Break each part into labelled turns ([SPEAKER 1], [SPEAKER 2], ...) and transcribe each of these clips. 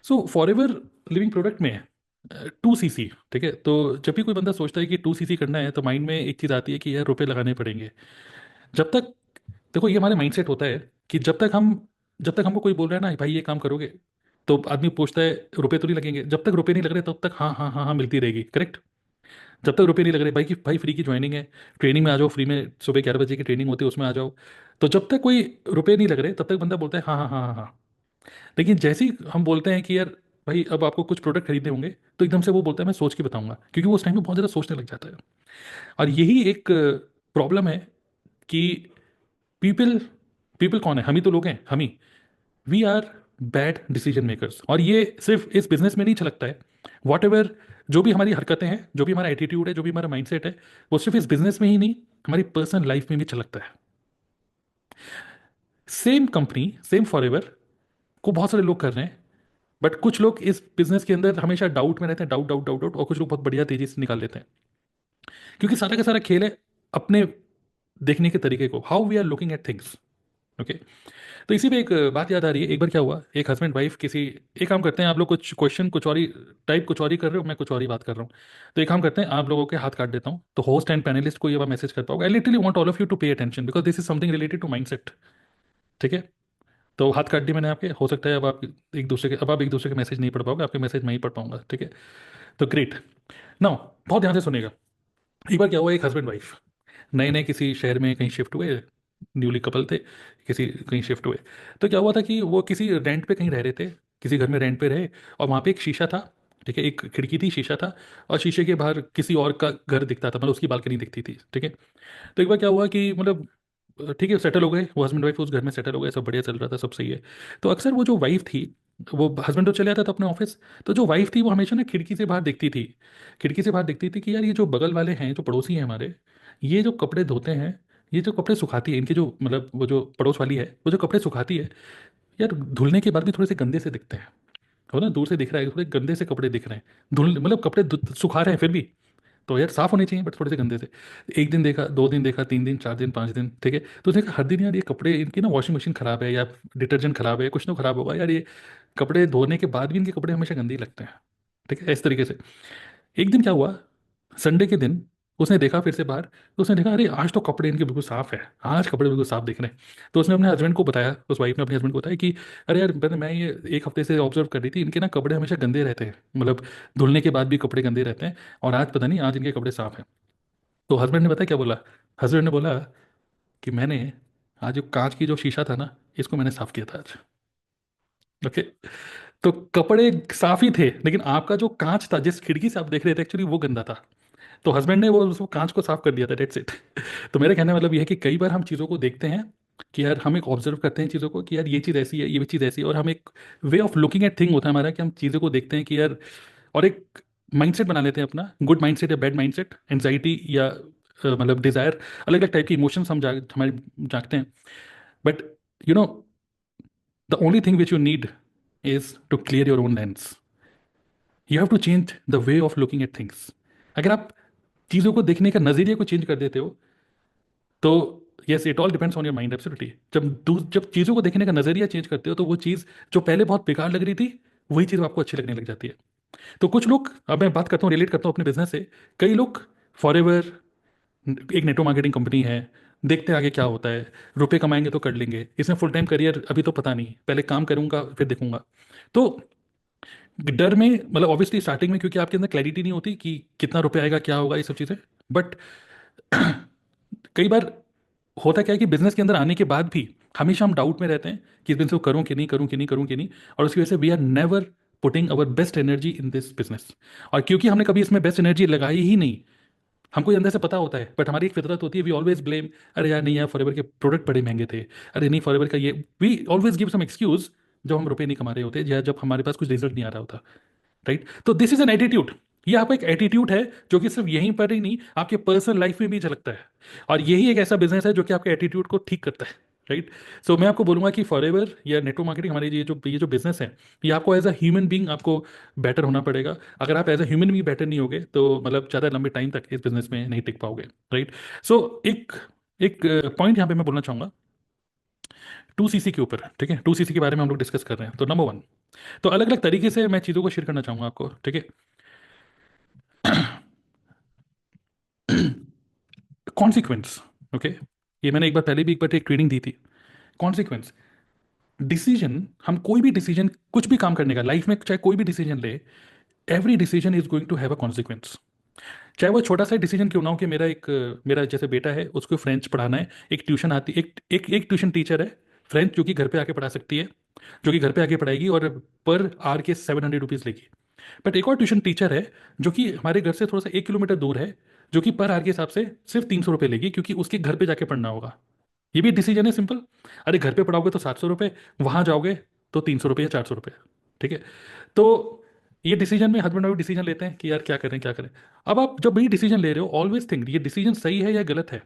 [SPEAKER 1] So for ever living product में 2 CC, ठीक है। तो जब भी कोई बंदा सोचता है कि 2 सीसी करना है तो माइंड में एक चीज़ आती है कि यार रुपए लगाने पड़ेंगे। जब तक, देखो ये हमारे माइंडसेट होता है कि जब तक हमको कोई बोल रहा है ना भाई ये काम करोगे, तो आदमी पूछता है रुपए तो नहीं लगेंगे। जब तक रुपए नहीं लग रहे तब तक हाँ हाँ हाँ हाँ मिलती रहेगी, करेक्ट। जब तक रुपए नहीं लग रहे भाई, कि भाई फ्री की ज्वाइनिंग है, ट्रेनिंग में आ जाओ, फ्री में सुबह 11 बजे की ट्रेनिंग होती है उसमें आ जाओ। तो जब तक कोई रुपए नहीं लग रहे तब तक बंदा बोलता है हाँ हाँ हाँ हाँ हाँ। लेकिन जैसे ही हम बोलते हैं कि यार भाई अब आपको कुछ प्रोडक्ट खरीदने होंगे, तो एकदम से वो बोलता है मैं सोच के बताऊंगा, क्योंकि वो उस टाइम में बहुत ज़्यादा सोचने लग जाता है। और यही एक प्रॉब्लम है कि पीपल पीपल कौन है, हम ही तो लोग हैं, हम ही। We are bad decision makers. और ये सिर्फ इस बिजनेस में नहीं छलकता है, वॉट एवर, जो भी हमारी हरकतें हैं, जो भी हमारा एटीट्यूड है, जो भी हमारा माइंडसेट है, वो सिर्फ इस बिजनेस में ही नहीं, हमारी पर्सनल लाइफ में भी छलकता है। सेम कंपनी, सेम फॉरएवर को बहुत सारे लोग कर रहे हैं, बट कुछ लोग इस बिजनेस के अंदर हमेशा डाउट में रहते हैं, डाउट डाउट डाउट डाउट, और कुछ लोग बहुत बढ़िया तेजी से निकाल लेते हैं। क्योंकि सारा का सारा खेल है अपने देखने के तरीके को, how we are looking at things. Okay. तो इसी पे एक बात याद आ रही है, एक बार क्या हुआ, एक हस्बैंड वाइफ किसी, एक काम करते हैं, आप लोग कुछ क्वेश्चन कुछ और ही टाइप कुछ और ही कर रहे हो, मैं कुछ और ही बात कर रहा हूँ। तो एक काम करते हैं, आप लोगों के हाथ काट देता हूँ, तो होस्ट एंड पैनलिस्ट को ये बात मैसेज कर पाओगे, I literally want all of you to pay attention because this is something related to mindset. ठीक है। तो हाथ काट दिए मैंने आपके, हो सकता है अब आप एक दूसरे के मैसेज नहीं पढ़ पाओगे, आपके मैसेज मैं ही पढ़ पाऊंगा, ठीक है। तो ग्रेट। नाउ बहुत ध्यान से सुनिएगा। एक बार क्या हुआ, एक हस्बैंड वाइफ नए नए किसी शहर में कहीं शिफ्ट हुए, न्यूली कपल थे, किसी कहीं शिफ्ट हुए। तो क्या हुआ था कि वो किसी रेंट पे कहीं रह रहे थे, किसी घर में रेंट पे रहे, और वहाँ पे एक शीशा था, ठीक है, एक खिड़की थी, शीशा था, और शीशे के बाहर किसी और का घर दिखता था, मतलब उसकी बालकनी दिखती थी, ठीक है। तो एक बार क्या हुआ कि मतलब ठीक है, सेटल हो गए, वो हस्बैंड वाइफ उस घर में सेटल हो गए, सब बढ़िया चल रहा था, सब सही है। तो अक्सर वो जो वाइफ थी, वो हस्बैंड तो चले आता था अपने ऑफिस, तो जो वाइफ थी वो हमेशा ना खिड़की से बाहर देखती थी, खिड़की से बाहर देखती थी कि यार ये जो बगल वाले हैं, जो पड़ोसी हैं हमारे, ये जो कपड़े धोते हैं, ये जो कपड़े सुखाती है, इनके जो मतलब वो जो पड़ोस वाली है वो जो कपड़े सुखाती है, यार धुलने के बाद भी थोड़े से गंदे से दिखते हैं। हो ना, दूर से दिख रहा है थोड़े गंदे से कपड़े दिख रहे हैं, धुल मतलब कपड़े सुखा रहे हैं फिर भी, तो यार साफ होने चाहिए बट थोड़े से गंदे से। एक दिन देखा, 2 दिन देखा, 3 दिन, 4 दिन, 5 दिन, ठीक है। तो उसने कहा हर दिन यार ये कपड़े, इनकी ना वॉशिंग मशीन खराब है या डिटर्जेंट खराब है, कुछ तो खराब होगा यार, ये कपड़े धोने के बाद भी इनके कपड़े हमेशा गंदे ही लगते हैं, ठीक है, इस तरीके से। एक दिन क्या हुआ, संडे के दिन उसने देखा फिर से बाहर, तो उसने देखा अरे आज तो कपड़े इनके बिल्कुल साफ है, आज कपड़े बिल्कुल साफ दिख रहे हैं। तो उसने अपने हस्बैंड को बताया, उस वाइफ ने अपने हस्बैंड को बताया कि अरे यार मैं ये एक हफ्ते से ऑब्जर्व कर रही थी, इनके ना कपड़े हमेशा गंदे रहते हैं, मतलब धुलने के बाद भी कपड़े गंदे रहते हैं, और आज पता नहीं आज इनके कपड़े साफ हैं। तो हस्बैंड ने बताया क्या बोला, हस्बैंड ने बोला कि मैंने आज जो कांच की जो शीशा था ना, इसको मैंने साफ किया था आज। ओके। तो कपड़े साफ ही थे, लेकिन आपका जो कांच था जिस खिड़की से आप देख रहे थे एक्चुअली वो गंदा था। तो हस्बैंड ने वो उसको कांच को साफ कर दिया था, डेट्स इट। तो मेरा कहने का मतलब ये है कि कई बार हम चीज़ों को देखते हैं कि यार हम एक ऑब्जर्व करते हैं चीज़ों को कि यार ये चीज़ ऐसी है, ये भी चीज़ ऐसी है, और हम एक वे ऑफ लुकिंग एट थिंग होता है हमारा कि हम चीज़ों को देखते हैं कि यार, और एक माइंडसेट बना लेते हैं अपना, गुड माइंडसेट या बैड माइंडसेट, एंजाइटी या मतलब डिजायर, अलग अलग टाइप की इमोशंस हमारे जागते हैं। But you know, the only thing which you need is to clear your own lens. You have to change the way of looking at things. अगर आप चीज़ों को देखने का नजरिए को चेंज कर देते हो, तो yes, it all depends on your mind absolutely. जब चीज़ों को देखने का नजरिया चेंज करते हो, तो वो चीज़ जो पहले बहुत बेकार लग रही थी, वही चीज़ आपको अच्छी लगने लग जाती है। तो कुछ लोग, अब मैं बात करता हूँ, रिलेट करता हूँ अपने बिजनेस से, कई लोग फॉरएवर एक नेटो मार्केटिंग कंपनी है, देखते हैं आगे क्या होता है, रुपए कमाएंगे तो कर लेंगे, इसमें फुल टाइम करियर अभी तो पता नहीं, पहले काम करूंगा फिर देखूंगा। तो डर में, मतलब ऑब्वियसली स्टार्टिंग में, क्योंकि आपके अंदर क्लैरिटी नहीं होती कि कितना रुपए आएगा, क्या होगा, ये सब चीज़ें। बट कई बार होता क्या है कि बिजनेस के अंदर आने के बाद भी हमेशा हम डाउट में रहते हैं कि इस बिजनेस को करूं कि नहीं, करूं कि नहीं, करूं कि नहीं, और उसकी वजह से we are never putting our best energy in this business. और क्योंकि हमने कभी इसमें बेस्ट एनर्जी लगाई ही नहीं, हमको ये अंदर से पता होता है, बट हमारी एक फितरत होती है, वी ऑलवेज ब्लेम, अरे यार नहीं यार फॉरएवर के प्रोडक्ट बड़े महंगे थे, अरे नहीं फॉरएवर का ये, we always give some excuse जब हम रुपए नहीं कमा रहे होते या जब हमारे पास कुछ रिजल्ट नहीं आ रहा होता, राइट। तो दिस इज एन एटीट्यूड। ये आपका एक एटीट्यूड है जो कि सिर्फ यहीं पर ही नहीं, आपके पर्सनल लाइफ में भी झलकता है। और यही एक ऐसा बिजनेस है जो कि आपके एटीट्यूड को ठीक करता है, राइट। सो मैं आपको बोलूंगा कि फॉरएवर या नेटवर्क मार्केटिंग, हमारे ये जो बिजनेस है, ये आपको एज अ ह्यूमन बींग आपको बेटर होना पड़ेगा। अगर आप as a human being better नहीं होगे तो मतलब ज़्यादा लंबे टाइम तक इस बिजनेस में नहीं टिक पाओगे, राइट। सो एक एक पॉइंट यहाँ पे मैं बोलना चाहूंगा 2 सीसी के ऊपर, ठीक है, 2 सीसी के बारे में हम लोग डिस्कस कर रहे हैं। तो नंबर 1, तो अलग अलग तरीके से मैं चीज़ों को शेयर करना चाहूँगा आपको, ठीक है। कॉन्सिक्वेंस, ओके, ये मैंने एक बार पहले भी एक बार एक ट्रेनिंग दी थी। कॉन्सिक्वेंस, डिसीजन, हम कोई भी डिसीजन, कुछ भी काम करने का लाइफ में, चाहे कोई भी डिसीजन ले, every decision is going to have a consequence. चाहे वो छोटा सा डिसीजन क्यों ना हो कि मेरा जैसे बेटा है उसको फ्रेंच पढ़ाना है, एक ट्यूशन आती, एक ट्यूशन टीचर है फ्रेंच जो कि घर पे आके पढ़ा सकती है, जो कि घर पे आके पढ़ाएगी और पर आर के 700 रुपीज़ लेगी। बट एक और ट्यूशन टीचर है जो कि हमारे घर से थोड़ा सा 1 किलोमीटर दूर है, जो कि पर आर के हिसाब से सिर्फ 300 रुपये लेगी, क्योंकि उसके घर पे जाके पढ़ना होगा। ये भी डिसीजन है सिंपल। अरे घर पे पढ़ाओगे तो 700 रुपये, वहां जाओगे तो 300 रुपये या 400 रुपये, ठीक है। तो ये डिसीजन में हस्बैंड वाइफ डिसीजन लेते हैं कि यार क्या करें क्या करें। अब आप जब भी डिसीजन ले रहे हो, ऑलवेज थिंक ये डिसीजन सही है या गलत है।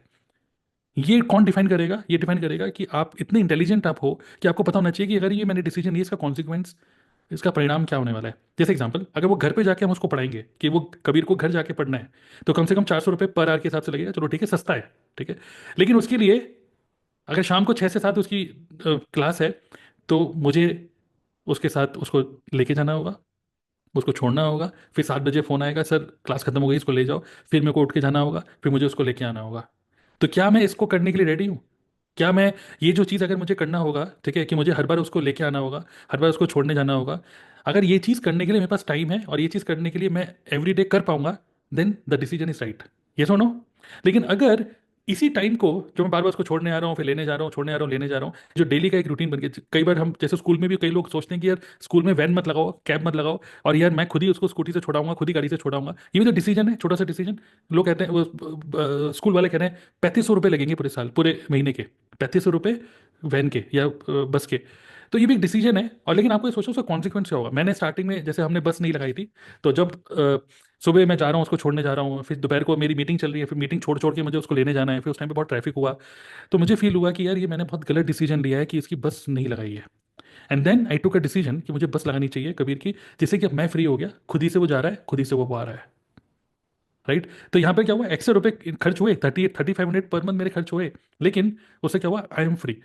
[SPEAKER 1] ये कौन डिफाइन करेगा? ये डिफाइन करेगा कि आप इतने इंटेलिजेंट आप हो कि आपको पता होना चाहिए कि अगर ये मैंने डिसीजन लिया, इसका कॉन्सिक्वेंस, इसका परिणाम क्या होने वाला है। जैसे एग्जांपल, अगर वो घर पे जाके हम उसको पढ़ाएंगे कि वो कबीर को घर जाके पढ़ना है, तो कम से कम 400 रुपये पर आवर के हिसाब से लगेगा, चलो ठीक है, सस्ता है, ठीक है। लेकिन उसके लिए अगर शाम को 6 से 7 उसकी क्लास है, तो मुझे उसके साथ उसको लेके जाना होगा, उसको छोड़ना होगा, फिर 7 बजे फ़ोन आएगा, सर क्लास खत्म हो गई, इसको ले जाओ। फिर मेरे को उठ के जाना होगा, फिर मुझे उसको लेके आना होगा। तो क्या मैं इसको करने के लिए रेडी हूँ? क्या मैं, ये जो चीज़ अगर मुझे करना होगा, ठीक है, कि मुझे हर बार उसको लेके आना होगा, हर बार उसको छोड़ने जाना होगा, अगर ये चीज़ करने के लिए मेरे पास टाइम है और ये चीज़ करने के लिए मैं एवरी डे कर पाऊंगा, then the decision is right. ये सुनो। लेकिन अगर इसी टाइम को, जो मैं बार बार उसको छोड़ने आ रहा हूँ, फिर लेने जा रहा हूँ, छोड़ने आ रहा हूँ, लेने जा रहा हूँ, जो डेली का एक रूटीन बन गया। कई बार हम जैसे स्कूल में भी कई लोग सोचते हैं कि यार स्कूल में वैन मत लगाओ, कैब मत लगाओ, और यार मैं खुद ही उसको स्कूटी से छोड़ाऊंगा, खुद ही गाड़ी से छोड़ाऊंगा। ये भी तो डिसीजन है, छोटा सा डिसीजन। लोग कहते हैं स्कूल वाले कह रहे हैं 3500 रुपये लगेंगे पूरे साल, पूरे महीने के 3500 रुपये वैन के या बस के। तो ये भी एक डिसीजन है। और लेकिन आपको ये सोचो उसका कॉन्सिक्वेंस क्या होगा। मैंने स्टार्टिंग में, जैसे हमने बस नहीं लगाई थी, तो जब सुबह मैं जा रहा हूँ उसको छोड़ने जा रहा हूँ, फिर दोपहर को मेरी मीटिंग चल रही है, फिर मीटिंग छोड़ छोड़ के मुझे उसको लेने जाना है, फिर उस टाइम पे बहुत ट्रैफिक हुआ, तो मुझे फील हुआ कि यार ये मैंने बहुत गलत डिसीजन लिया है कि इसकी बस नहीं लगाई है। And then I took a decision कि मुझे बस लगानी चाहिए कबीर की, जिससे कि अब मैं फ्री हो गया, खुद ही से वो जा रहा है, खुद ही से वो आ रहा है, राइट। तो यहाँ पे क्या हुआ, एक्स्ट्रा रुपए खर्च हुए, 3500 पर मंथ मेरे खर्च हुए, लेकिन उससे क्या हुआ, आई एम फ्री।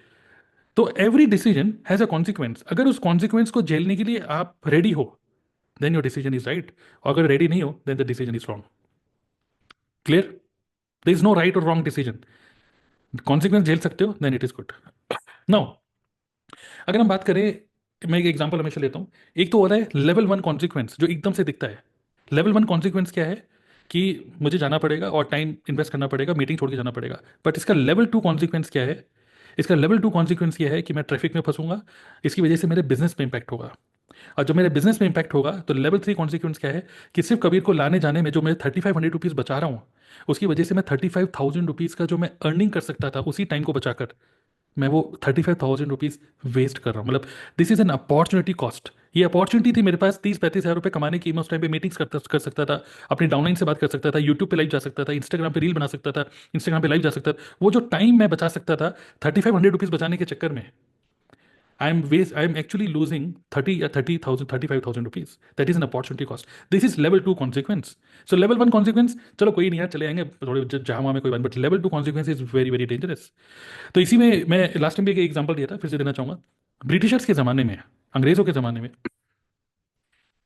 [SPEAKER 1] तो every decision has a consequence. अगर उस कॉन्सिक्वेंस को झेलने के लिए आप रेडी हो, then your decision is right. और अगर रेडी नहीं हो, then the decision is wrong. Clear? There is no right और रॉन्ग डिसीजन। कॉन्सिक्वेंस झेल सकते हो, then it is good. Now अगर हम बात करें, मैं एक एग्जांपल हमेशा लेता हूँ। एक तो होता है लेवल वन कॉन्सिक्वेंस, जो एकदम से दिखता है। लेवल वन कॉन्सिक्वेंस क्या है कि मुझे जाना पड़ेगा और टाइम इन्वेस्ट करना पड़ेगा, मीटिंग छोड़ के जाना पड़ेगा। बट इसका लेवल टू कॉन्सिक्वेंस क्या है? इसका लेवल टू कॉन्सिक्वेंस ये है कि मैं ट्रैफिक में फंसूंगा, इसकी वजह से मेरे बिजनेस में इंपैक्ट होगा। और जब मेरे बिजनेस में इंपैक्ट होगा, तो लेवल थ्री कॉन्सिक्वेंस क्या है कि सिर्फ कबीर को लाने जाने में जो मैं 3500 रुपीज़ बचा रहा हूँ, उसकी वजह से मैं 35,000 रुपीज़ का जो मैं अर्निंग कर सकता था उसी टाइम को बचाकर, मैं वो 35,000 रुपीज़ वेस्ट कर रहा हूँ। मतलब this is an opportunity cost. ये अपॉर्चुनिटी थी मेरे पास 30-35 हज़ार रुपये कमाने की। मैं उस टाइम पे मीटिंग्स कर सकता था, अपनी डाउनलाइन से बात कर सकता था, यूट्यूब पे लाइव जा सकता था, इंस्टाग्राम पे रील बना सकता था, इंस्टाग्राम पे लाइव जा सकता था। वो जो टाइम मैं बचा सकता था 3500 रुपीज़ बचाने के चक्कर में, I am actually losing 35,000 rupees. That is an opportunity cost. This is level two consequence. So level one consequence, चलो कोई नहीं यार, चले आएंगे थोड़े जहां में कोई बात, but level two consequence is very very dangerous. तो इसी में मैं लास्ट टाइम भी एक एग्जांपल दिया था, फिर से देना चाहूंगा। ब्रिटिशर्स के ज़माने में, अंग्रेज़ों के ज़माने में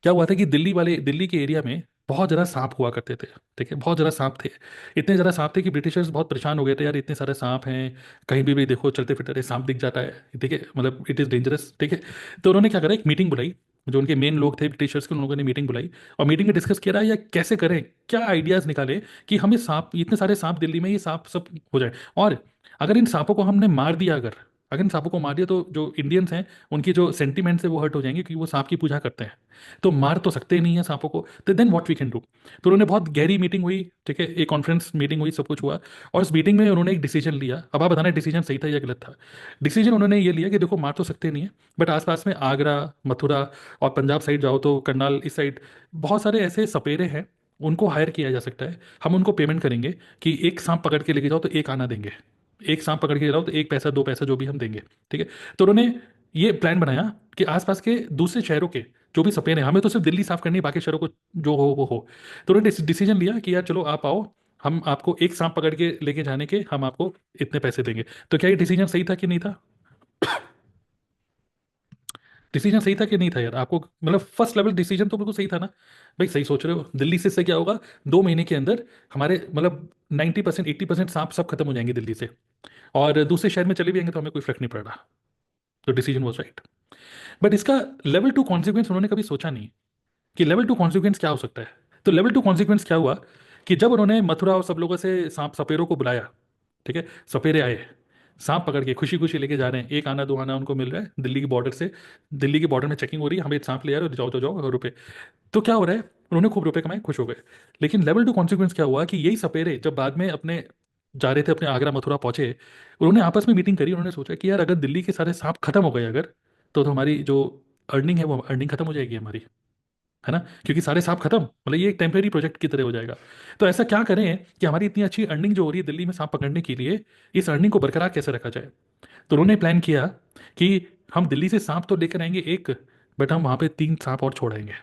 [SPEAKER 1] क्या हुआ था कि दिल्ली के एरिया में बहुत ज़्यादा सांप हुआ करते थे। ठीक है, बहुत ज़्यादा सांप थे। इतने ज़्यादा सांप थे कि ब्रिटिशर्स बहुत परेशान हो गए थे, यार इतने सारे सांप हैं, कहीं भी देखो चलते फिरते रहे सांप दिख जाता है, ठीक है, मतलब इट इज़ डेंजरस, ठीक है। तो उन्होंने क्या करा, एक मीटिंग बुलाई। जो उनके मेन लोग थे ब्रिटिशर्स के, उन लोगों ने मीटिंग बुलाई, और मीटिंग में डिस्कस किया या कैसे करें, क्या आइडियाज़ निकाले कि हमें सांप, इतने सारे सांप दिल्ली में, ये सांप सब हो जाए। और अगर इन सांपों को हमने मार दिया, अगर इन सांपों को मार दिया, तो जो इंडियंस हैं उनकी जो सेंटीमेंट्स है वो हर्ट हो जाएंगे, क्योंकि वो सांप की पूजा करते हैं। तो मार तो सकते ही नहीं है सांपों को, तो then what we can do. तो उन्होंने बहुत गहरी मीटिंग हुई, ठीक है, एक कॉन्फ्रेंस मीटिंग हुई, सब कुछ हुआ। और उस मीटिंग में उन्होंने एक डिसीजन लिया। अब आप बताना डिसीजन सही था या गलत था। डिसीजन उन्होंने ये लिया कि देखो मार तो सकते नहीं है, बट आसपास में आगरा, मथुरा और पंजाब साइड जाओ तो करनाल, इस साइड बहुत सारे ऐसे सपेरे हैं, उनको हायर किया जा सकता है। हम उनको पेमेंट करेंगे कि एक सांप पकड़ के लेके जाओ तो एक आना देंगे, एक सांप पकड़ के जाओ तो 1 पैसा 2 पैसा जो भी हम देंगे, ठीक है। तो उन्होंने ये प्लान बनाया कि आसपास के दूसरे शहरों के जो भी सपेरे हैं, हमें तो सिर्फ दिल्ली साफ करनी है, बाकी शहरों को जो हो वो हो। तो उन्होंने डिसीजन लिया कि यार चलो आप आओ, हम आपको एक सांप पकड़ के लेके जाने के हम आपको इतने पैसे देंगे। तो क्या ये डिसीजन सही था कि नहीं था? डिसीजन सही था कि नहीं था यार? आपको मतलब फर्स्ट लेवल डिसीजन तो बिल्कुल सही था ना? भाई सही सोच रहे हो, दिल्ली से इससे क्या होगा, 2 महीने के अंदर हमारे मतलब 90% 80% सांप सब खत्म हो जाएंगे दिल्ली से, और दूसरे शहर में चले भी जाएंगे तो हमें कोई फर्क नहीं पड़ रहा। तो डिसीजन वॉज राइट। बट इसका लेवल टू कॉन्सिक्वेंस उन्होंने कभी सोचा नहीं कि लेवल टू कॉन्सिक्वेंस क्या हो सकता है। तो लेवल टू कॉन्सिक्वेंस क्या हुआ कि जब उन्होंने मथुरा और सब लोगों से सांप सपेरों को बुलाया, ठीक है, सपेरे आए, सांप पकड़ के खुशी खुशी लेके जा रहे हैं, एक आना दो आना उनको मिल रहा है दिल्ली की बॉर्डर से। दिल्ली की बॉर्डर में चेकिंग हो रही है, हमें सांप ले आ रहे हो, जाओ जाओ जाओ, रुपए। तो क्या हो रहा है, उन्होंने खूब रुपए कमाए, खुश हो गए। लेकिन लेवल टू कॉन्सिक्वेंस क्या हुआ कि यही सपेरे जब बाद में अपने जा रहे थे अपने आगरा मथुरा पहुंचे, उन्होंने आपस में मीटिंग करी, उन्होंने सोचा कि यार अगर दिल्ली के सारे सांप खत्म हो गए अगर, तो हमारी जो अर्निंग है वो अर्निंग खत्म हो जाएगी हमारी, है ना? क्योंकि सारे सांप खत्म, मतलब ये एक टेम्परेरी प्रोजेक्ट की तरह हो जाएगा। तो ऐसा क्या करें कि हमारी इतनी अच्छी अर्निंग जो हो रही है दिल्ली में सांप पकड़ने के लिए, इस अर्निंग को बरकरार कैसे रखा जाए। तो उन्होंने प्लान किया कि हम दिल्ली से सांप तो लेकर आएंगे एक, बट हम वहां पे 3 सांप और छोड़ाएंगे।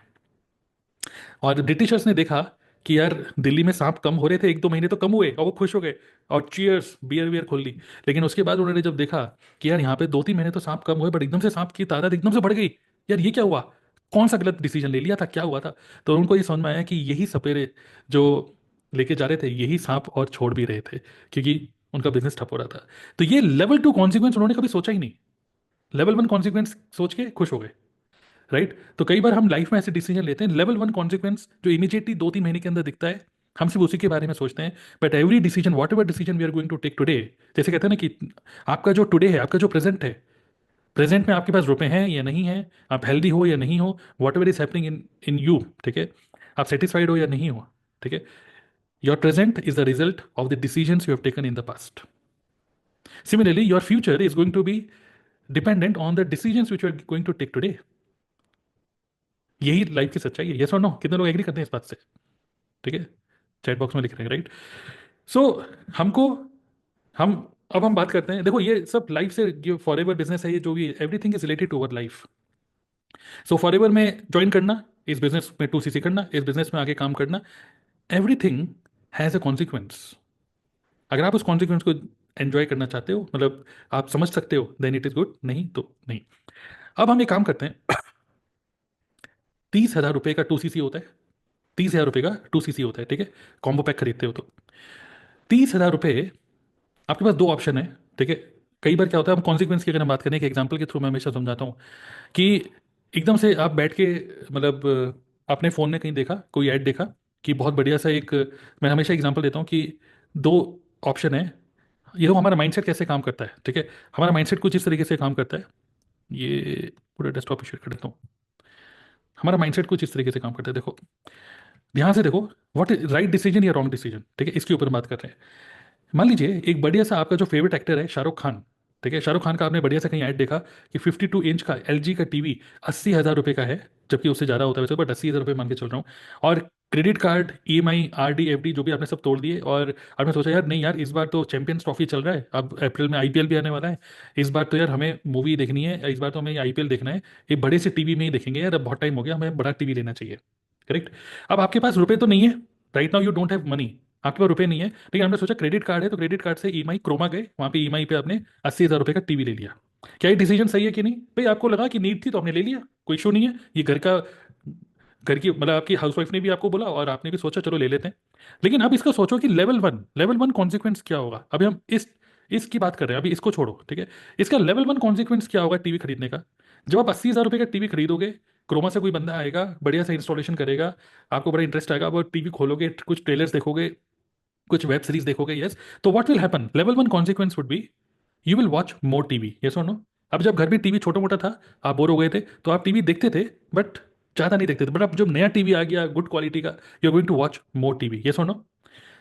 [SPEAKER 1] और ब्रिटिशर्स ने देखा कि यार दिल्ली में सांप कम हो रहे थे, 1-2 महीने तो कम हुए और वो खुश हो गए, और चीयर्स बियर वियर खोल ली। लेकिन उसके बाद उन्होंने जब देखा कि यार यहाँ पे 2-3 महीने तो सांप कम हुए, बट एकदम से सांप की तादाद एकदम से बढ़ गई, यार ये क्या हुआ, कौन सा गलत डिसीजन ले लिया था, क्या हुआ था। तो उनको ये समझ में आया कि यही सपेरे जो लेके जा रहे थे यही सांप और छोड़ भी रहे थे, क्योंकि उनका बिजनेस ठप हो रहा था। तो ये लेवल टू कॉन्सिक्वेंस उन्होंने कभी सोचा ही नहीं, लेवल वन कॉन्सिक्वेंस सोच के खुश हो गए, राइट? तो कई बार हम लाइफ में ऐसे डिसीजन लेते हैं, लेवल वन कॉन्सिक्वेंस जो इमीडिएटली 2-3 महीने के अंदर दिखता है, हम सिर्फ उसी के बारे में सोचते हैं। But every decision, whatever decision we are going to take today, जैसे कहते हैं ना कि आपका जो टुडे है, आपका जो प्रेजेंट है, प्रेजेंट में आपके पास रुपए हैं या नहीं है, आप हेल्दी हो या नहीं हो, what ever is happening in in you, ठीक है, आप सेटिस्फाइड हो या नहीं हो, ठीक है, your present is the result of the decision you have taken in the past. Similarly your future is going to be dependent on the decision which you are going to take today. यही life की सच्चाई है, yes और no? कितने लोग agree करते हैं इस बात से? ठीक है, चैट बॉक्स में लिख रहे हैं, राइट? सो हमको हम अब हम बात करते हैं, देखो ये सब लाइफ से, ये फॉर एवर बिजनेस है, ये जो भी everything is related to our life. So Forever में ज्वाइन करना, इस बिजनेस में 2CC करना, इस बिजनेस में आगे काम करना, एवरीथिंग हैज अ कॉन्सिक्वेंस। अगर आप उस कॉन्सिक्वेंस को एंजॉय करना चाहते हो, मतलब आप समझ सकते हो, देन इट इज गुड, नहीं तो नहीं। अब हम एक काम करते हैं, 30,000 रुपये का 2CC होता है, 30,000 रुपये का 2CC होता है, ठीक है, कॉम्बो पैक खरीदते हो तो 30,000 रुपये, आपके पास 2 ऑप्शन है, ठीक है। कई बार क्या होता है, हम कॉन्सिक्वेंस की अगर हम बात करें, कि एग्जाम्पल के थ्रू मैं हमेशा समझाता हूँ कि एकदम से आप बैठ के, मतलब आपने फ़ोन में कहीं देखा, कोई ऐड देखा कि बहुत बढ़िया सा एक, मैं हमेशा एग्जांपल देता हूँ कि 2 ऑप्शन है। ये तो हमारा माइंडसेट कैसे काम करता है, ठीक है, हमारा माइंडसेट कुछ इस तरीके से काम करता है, ये पूरे डेस्कटॉप पे शेयर कर देता हूँ। हमारा माइंडसेट कुछ इस तरीके से काम करता है, देखो, ध्यान से देखो, व्हाट इज राइट डिसीजन या रॉन्ग डिसीजन, ठीक है, इसके ऊपर बात कर रहे हैं। मान लीजिए एक बढ़िया सा आपका जो फेवरेट एक्टर है शाहरुख खान, ठीक है, शाहरुख खान का आपने बढ़िया सा कहीं ऐड देखा कि 52 इंच का LG का टीवी 80,000 रुपये का है, जबकि उससे ज़्यादा होता है वैसे, बट 80,000 रुपये मान के चल रहा हूँ। और credit card, EMI, RD, FD जो भी आपने सब तोड़ दिए, और आपने सोचा यार नहीं यार, इस बार तो चैंपियंस ट्रॉफी चल रहा है, अब अप्रैल में IPL भी आने वाला है, इस बार तो यार हमें मूवी देखनी है, इस बार तो हमें IPL देखना है, ये बड़े से टीवी में ही देखेंगे यार, अब बहुत टाइम हो गया, हमें बड़ा टीवी लेना चाहिए, करेक्ट? अब आपके पास रुपए तो नहीं है, right now you don't have money, आपके पास रुपए नहीं है, लेकिन हमने सोचा क्रेडिट कार्ड है, तो क्रेडिट कार्ड से EMI क्रोमा गए, वहां पे EMI पे आपने 80,000 रुपये का टीवी ले लिया। क्या ये डिसीजन सही है कि नहीं? भाई आपको लगा कि नीड थी तो आपने ले लिया, कोई इशू नहीं है, ये घर का, घर की, मतलब आपकी हाउसवाइफ ने भी आपको बोला और आपने भी सोचा चलो ले लेते हैं। लेकिन अब इसका सोचो कि लेवल वन कॉन्सिक्वेंस क्या होगा। अभी हम इसकी बात कर रहे हैं, अभी इसको छोड़ो, ठीक है। इसका लेवल वन कॉन्सिक्वेंस क्या होगा टीवी खरीदने का? जब आप 80,000 रुपये का टीवी खरीदोगे, क्रोमा से कोई बंदा आएगा, बढ़िया सा इंस्टॉलेशन करेगा, आपको बड़ा इंटरेस्ट आएगा, वो टीवी खोलोगे, कुछ ट्रेलर्स देखोगे, कुछ वेब सीरीज देखोगे, यस, तो what will happen, level one consequence would be you will watch more TV, yes और नो? अब जब घर में टीवी छोटा मोटा था, आप बोर हो गए थे, तो आप टीवी देखते थे, बट ज़्यादा नहीं देखते थे, बट अब जब नया टीवी आ गया गुड क्वालिटी का, you are going to watch more TV, yes और नो?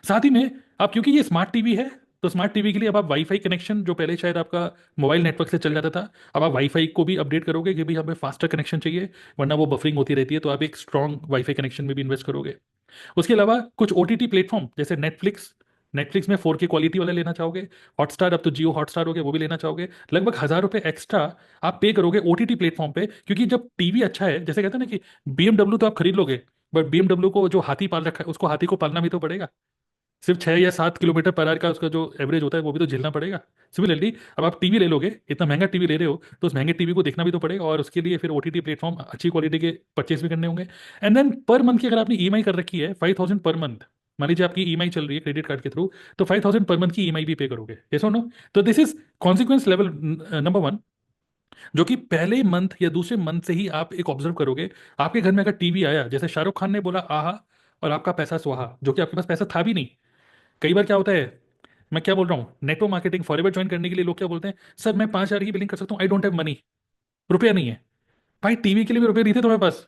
[SPEAKER 1] साथ ही में आप, क्योंकि ये स्मार्ट टीवी है, तो स्मार्ट टीवी के लिए अब आप वाईफाई कनेक्शन, जो पहले शायद आपका मोबाइल नेटवर्क से चल जाता था, अब आप वाईफाई को भी अपडेट करोगे कि भाई हमें फास्टर कनेक्शन चाहिए, वरना वो बफरिंग होती रहती है, तो आप एक स्ट्रॉन्ग वाईफाई कनेक्शन में भी इन्वेस्ट करोगे। उसके अलावा कुछ OTT प्लेटफॉर्म जैसे नेटफ्लिक्स, नेटफ्लिक्स में 4K क्वालिटी वाला लेना चाहोगे, हॉटस्टार, अब तो जियो हॉटस्टार हो गया, वो भी लेना चाहोगे, लगभग 1,000 रुपये एक्स्ट्रा आप पे करोगे OTT प्लेटफॉर्म पे, क्योंकि जब टीवी अच्छा है, जैसे कहते हैं ना कि BMW तो आप खरीद लोगे, बट BMW को जो हाथी पाल रखा है, उसको हाथी को पालना भी तो पड़ेगा, सिर्फ 6 या 7 किलोमीटर पर आवर का उसका जो एवरेज होता है वो भी तो झेलना पड़ेगा। सिमिलरली अब आप टीवी ले लोगे, इतना महंगा टीवी ले रहे हो, तो उस महंगे टीवी को देखना भी तो पड़ेगा, और उसके लिए फिर ओटीटी प्लेटफॉर्म अच्छी क्वालिटी के परचेज भी करने होंगे। एंड देन पर मंथ की अगर आपने ईएमआई कर रखी है 5,000 पर मंथ, मान लीजिए आपकी ईएमआई चल रही है क्रेडिट कार्ड के थ्रू, तो 5,000 पर मंथ की ईएमआई भी पे करोगे, यस और नो? तो this is consequence level number one, जो कि पहले मंथ या दूसरे मंथ से ही आप एक ऑब्जर्व करोगे। आपके घर में अगर टीवी आया, जैसे शाहरुख खान ने बोला आहा, और आपका पैसा स्वाहा, जो कि आपके पास पैसा था भी नहीं। कई बार क्या होता है, मैं क्या बोल रहा हूँ, नेटवर्क मार्केटिंग फॉरएवर ज्वाइन करने के लिए लोग क्या बोलते हैं, सर मैं 5,000 की बिलिंग कर सकता हूँ, आई डोंट हैव मनी, रुपया नहीं है। भाई टीवी के लिए भी रुपये नहीं थे तुम्हारे पास,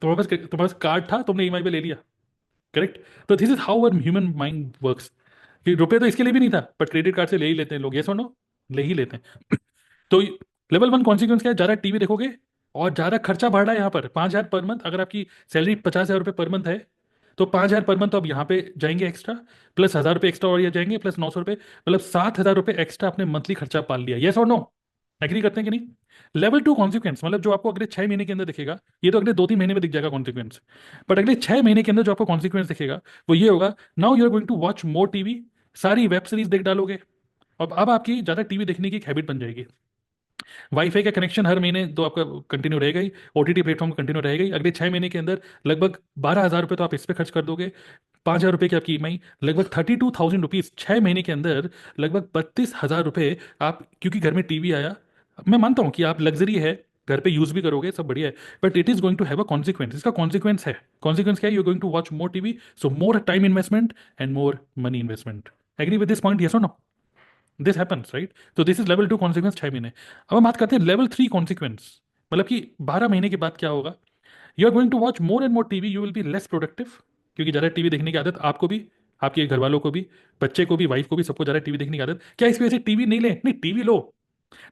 [SPEAKER 1] तुम्हारे पास कार्ड था, तुमने ईएमआई पे ले लिया, करेक्ट? तो this is how our human mind works, कि रुपये तो इसके लिए भी नहीं था, बट क्रेडिट कार्ड से ले ही लेते हैं लोग, ये सुनो, ले ही लेते हैं। तो लेवल वन कॉन्सिक्वेंस क्या है, ज्यादा टीवी देखोगे और ज्यादा खर्चा बढ़ रहा है यहाँ पर। 5,000 पर मंथ, अगर आपकी सैलरी 50,000 रुपये पर मंथ है, तो 5,000 पर मंथ तो अब यहाँ पे जाएंगे एक्स्ट्रा, प्लस 1,000 रुपये एक्स्ट्रा और ये जाएंगे, प्लस 900 रुपये, मतलब 7,000 रुपये एक्स्ट्रा अपने मंथली खर्चा पाल लिया, यस और नो? एग्री करते हैं कि नहीं? लेवल टू कॉन्सिक्वेंस मतलब जो आपको अगले 6 महीने के अंदर दिखेगा, ये तो अगले 2-3 महीने में दिख जाएगा कॉन्सिक्वेंस, बट अगले 6 महीने के अंदर जो आपको कॉन्सिक्वेंस दिखेगा वो ये होगा, now you are going to watch more TV, सारी वेब सीरीज देख डालोगे, और अब आपकी ज्यादा टीवी देखने की एक हैबिट बन जाएगी। वाईफाई का कनेक्शन हर महीने तो आपका कंटिन्यू रहेगा ही, ओटीटी प्लेटफॉर्म कंटिन्यू रहेगा ही, अगले 6 महीने के अंदर लगभग 12,000 रुपये तो आप इस पे खर्च कर दोगे, 5,000 रुपये की आपकी ईएमआई, लगभग 32,000 रुपीज 6 महीने के अंदर, लगभग 32,000 रुपये आप, क्योंकि घर में टीवी आया। मैं मानता हूँ कि आप लग्जरी है, घर पे यूज भी करोगे, सब बढ़िया है, but it is going to have a consequence, इसका कॉन्सिक्वेंस है। कॉन्सिक्वेंस क्या है, you going to watch more TV, so more time investment and more money investment. Agree with this point, yes और नो? This happens, right? तो this is level two consequence, 6 महीने। अब हम बात करते हैं लेवल थ्री कॉन्सिक्वेंस, मतलब कि 12 महीने के बाद क्या होगा। You are going to watch more and more TV, you will be less productive, क्योंकि ज़्यादा टीवी देखने की आदत आपको भी, आपके घर वालों को भी, बच्चे को भी, वाइफ को भी, सबको ज़्यादा टीवी देखने की आदत। क्या इसकी वजह से टीवी नहीं ले, नहीं टीवी लो,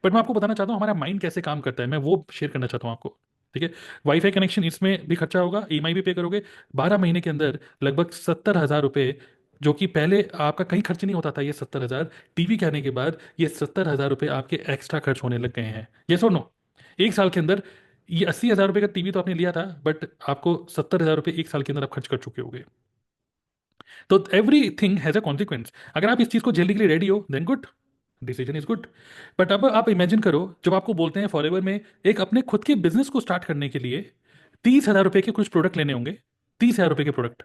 [SPEAKER 1] बट मैं आपको बताना चाहता हूँ हमारा माइंड कैसे काम करता है, मैं वो शेयर करना चाहता हूँ आपको। ठीक है, वाईफाई कनेक्शन इसमें भी खर्चा होगा, ईएमआई भी पे करोगे, 12 महीने के अंदर लगभग 70,000 रुपये, जो कि पहले आपका कहीं खर्च नहीं होता था, ये 70,000 टीवी के आने के बाद ये 70,000 रुपये आपके एक्स्ट्रा खर्च होने लग गए हैं, ये सुनो। एक साल के अंदर ये 80,000 रुपये का टीवी तो आपने लिया था, बट आपको 70,000 रुपये एक साल के अंदर आप खर्च कर चुके होगे। तो every thing has a consequence, अगर आप इस चीज को झेलने के लिए रेडी हो then good, decision is good. But अब आप इमेजिन करो, जब आपको बोलते हैं फॉरएवर में एक अपने खुद के बिजनेस को स्टार्ट करने के लिए 30,000 रुपये के कुछ प्रोडक्ट लेने होंगे, 30,000 रुपये के प्रोडक्ट,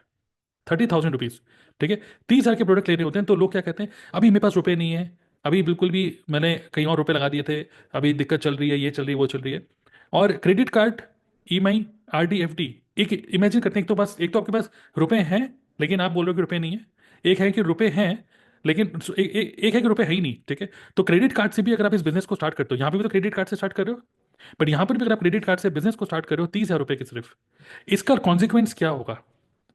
[SPEAKER 1] 30,000 रुपीज, ठीक है, 30,000 के प्रोडक्ट लेने होते हैं, तो लोग क्या कहते हैं, अभी मेरे पास रुपए नहीं है, अभी बिल्कुल भी, मैंने कहीं और रुपए लगा दिए थे, अभी दिक्कत चल रही है, ये चल रही है, वो चल रही है। और credit card, EMI, RD, FD, एक इमेजिन करते हैं, एक तो बस, एक तो आपके पास रुपए हैं लेकिन आप बोल रहे हो कि रुपए नहीं है, एक है कि रुपए हैं लेकिन एक है कि रुपए है ही नहीं, ठीक है? तो क्रेडिट कार्ड से भी अगर आप इस बिजनेस को स्टार्ट करते हो, यहाँ पे भी तो क्रेडिट कार्ड से स्टार्ट कर रहे हो, बट यहाँ पर भी अगर आप क्रेडिट कार्ड से बिजनेस को स्टार्ट कर रहे हो 30,000 रुपये की सिर्फ, इसका कॉन्सिक्वेंस क्या होगा?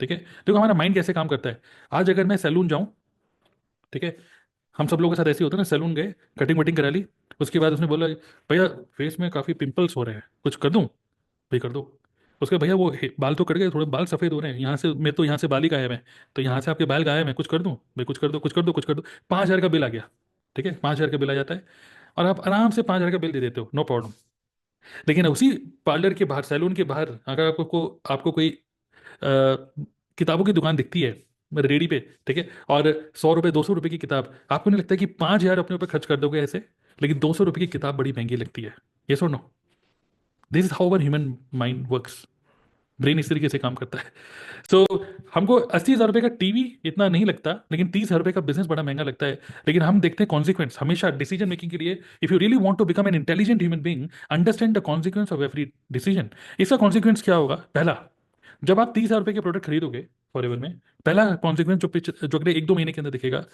[SPEAKER 1] ठीक है, देखो हमारा माइंड कैसे काम करता है। आज अगर मैं सैलून जाऊं, ठीक है, हम सब लोगों के साथ ऐसे ही होता है ना, सैलून गए, कटिंग वटिंग करा ली, उसके बाद उसने बोला भैया फेस में काफ़ी पिंपल्स हो रहे हैं, कुछ कर दूं? भाई कर दो। उसके भैया वो बाल तो कट गए, थोड़े बाल सफ़ेद हो रहे हैं, यहाँ से मैं तो यहाँ से बाल ही गायब है, तो यहाँ से आपके बाल गायब है, कुछ कर दूं? भाई कुछ कर दो, कुछ कर दो, कुछ कर दो। 5,000 का बिल आ गया, ठीक है, 5,000 का बिल आ जाता है, और आप आराम से 5,000 का बिल दे देते हो, नो प्रॉब्लम। लेकिन उसी पार्लर के बाहर, सैलून के बाहर, अगर आपको कोई किताबों की दुकान दिखती है, रेडी पे, ठीक है, और 100 रुपये, 200 रुपये की किताब, आपको नहीं लगता कि 5,000 अपने ऊपर खर्च कर दोगे ऐसे? लेकिन 200 रुपये की किताब बड़ी महंगी लगती है, ये सुनो। This is how our human mind works, brain इस तरीके से काम करता है। सो हमको 80,000 रुपये का टीवी इतना नहीं लगता, लेकिन 30,000 रुपये का बिजनेस बड़ा महंगा लगता है। लेकिन हम देखते हैं कॉन्सिक्वेंस हमेशा डिसीजन मेकिंग के लिए। If you really want to become an intelligent human being, understand the consequence of every decision. इसका कॉन्सिक्वेंस क्या होगा? पहला, जब आप 30,000 रुपये के प्रोडक्ट खरीदोगे फॉरएवर में, पहला कॉन्सिक्वेंस जो अगले 1-2 महीने के अंदर दिखेगा,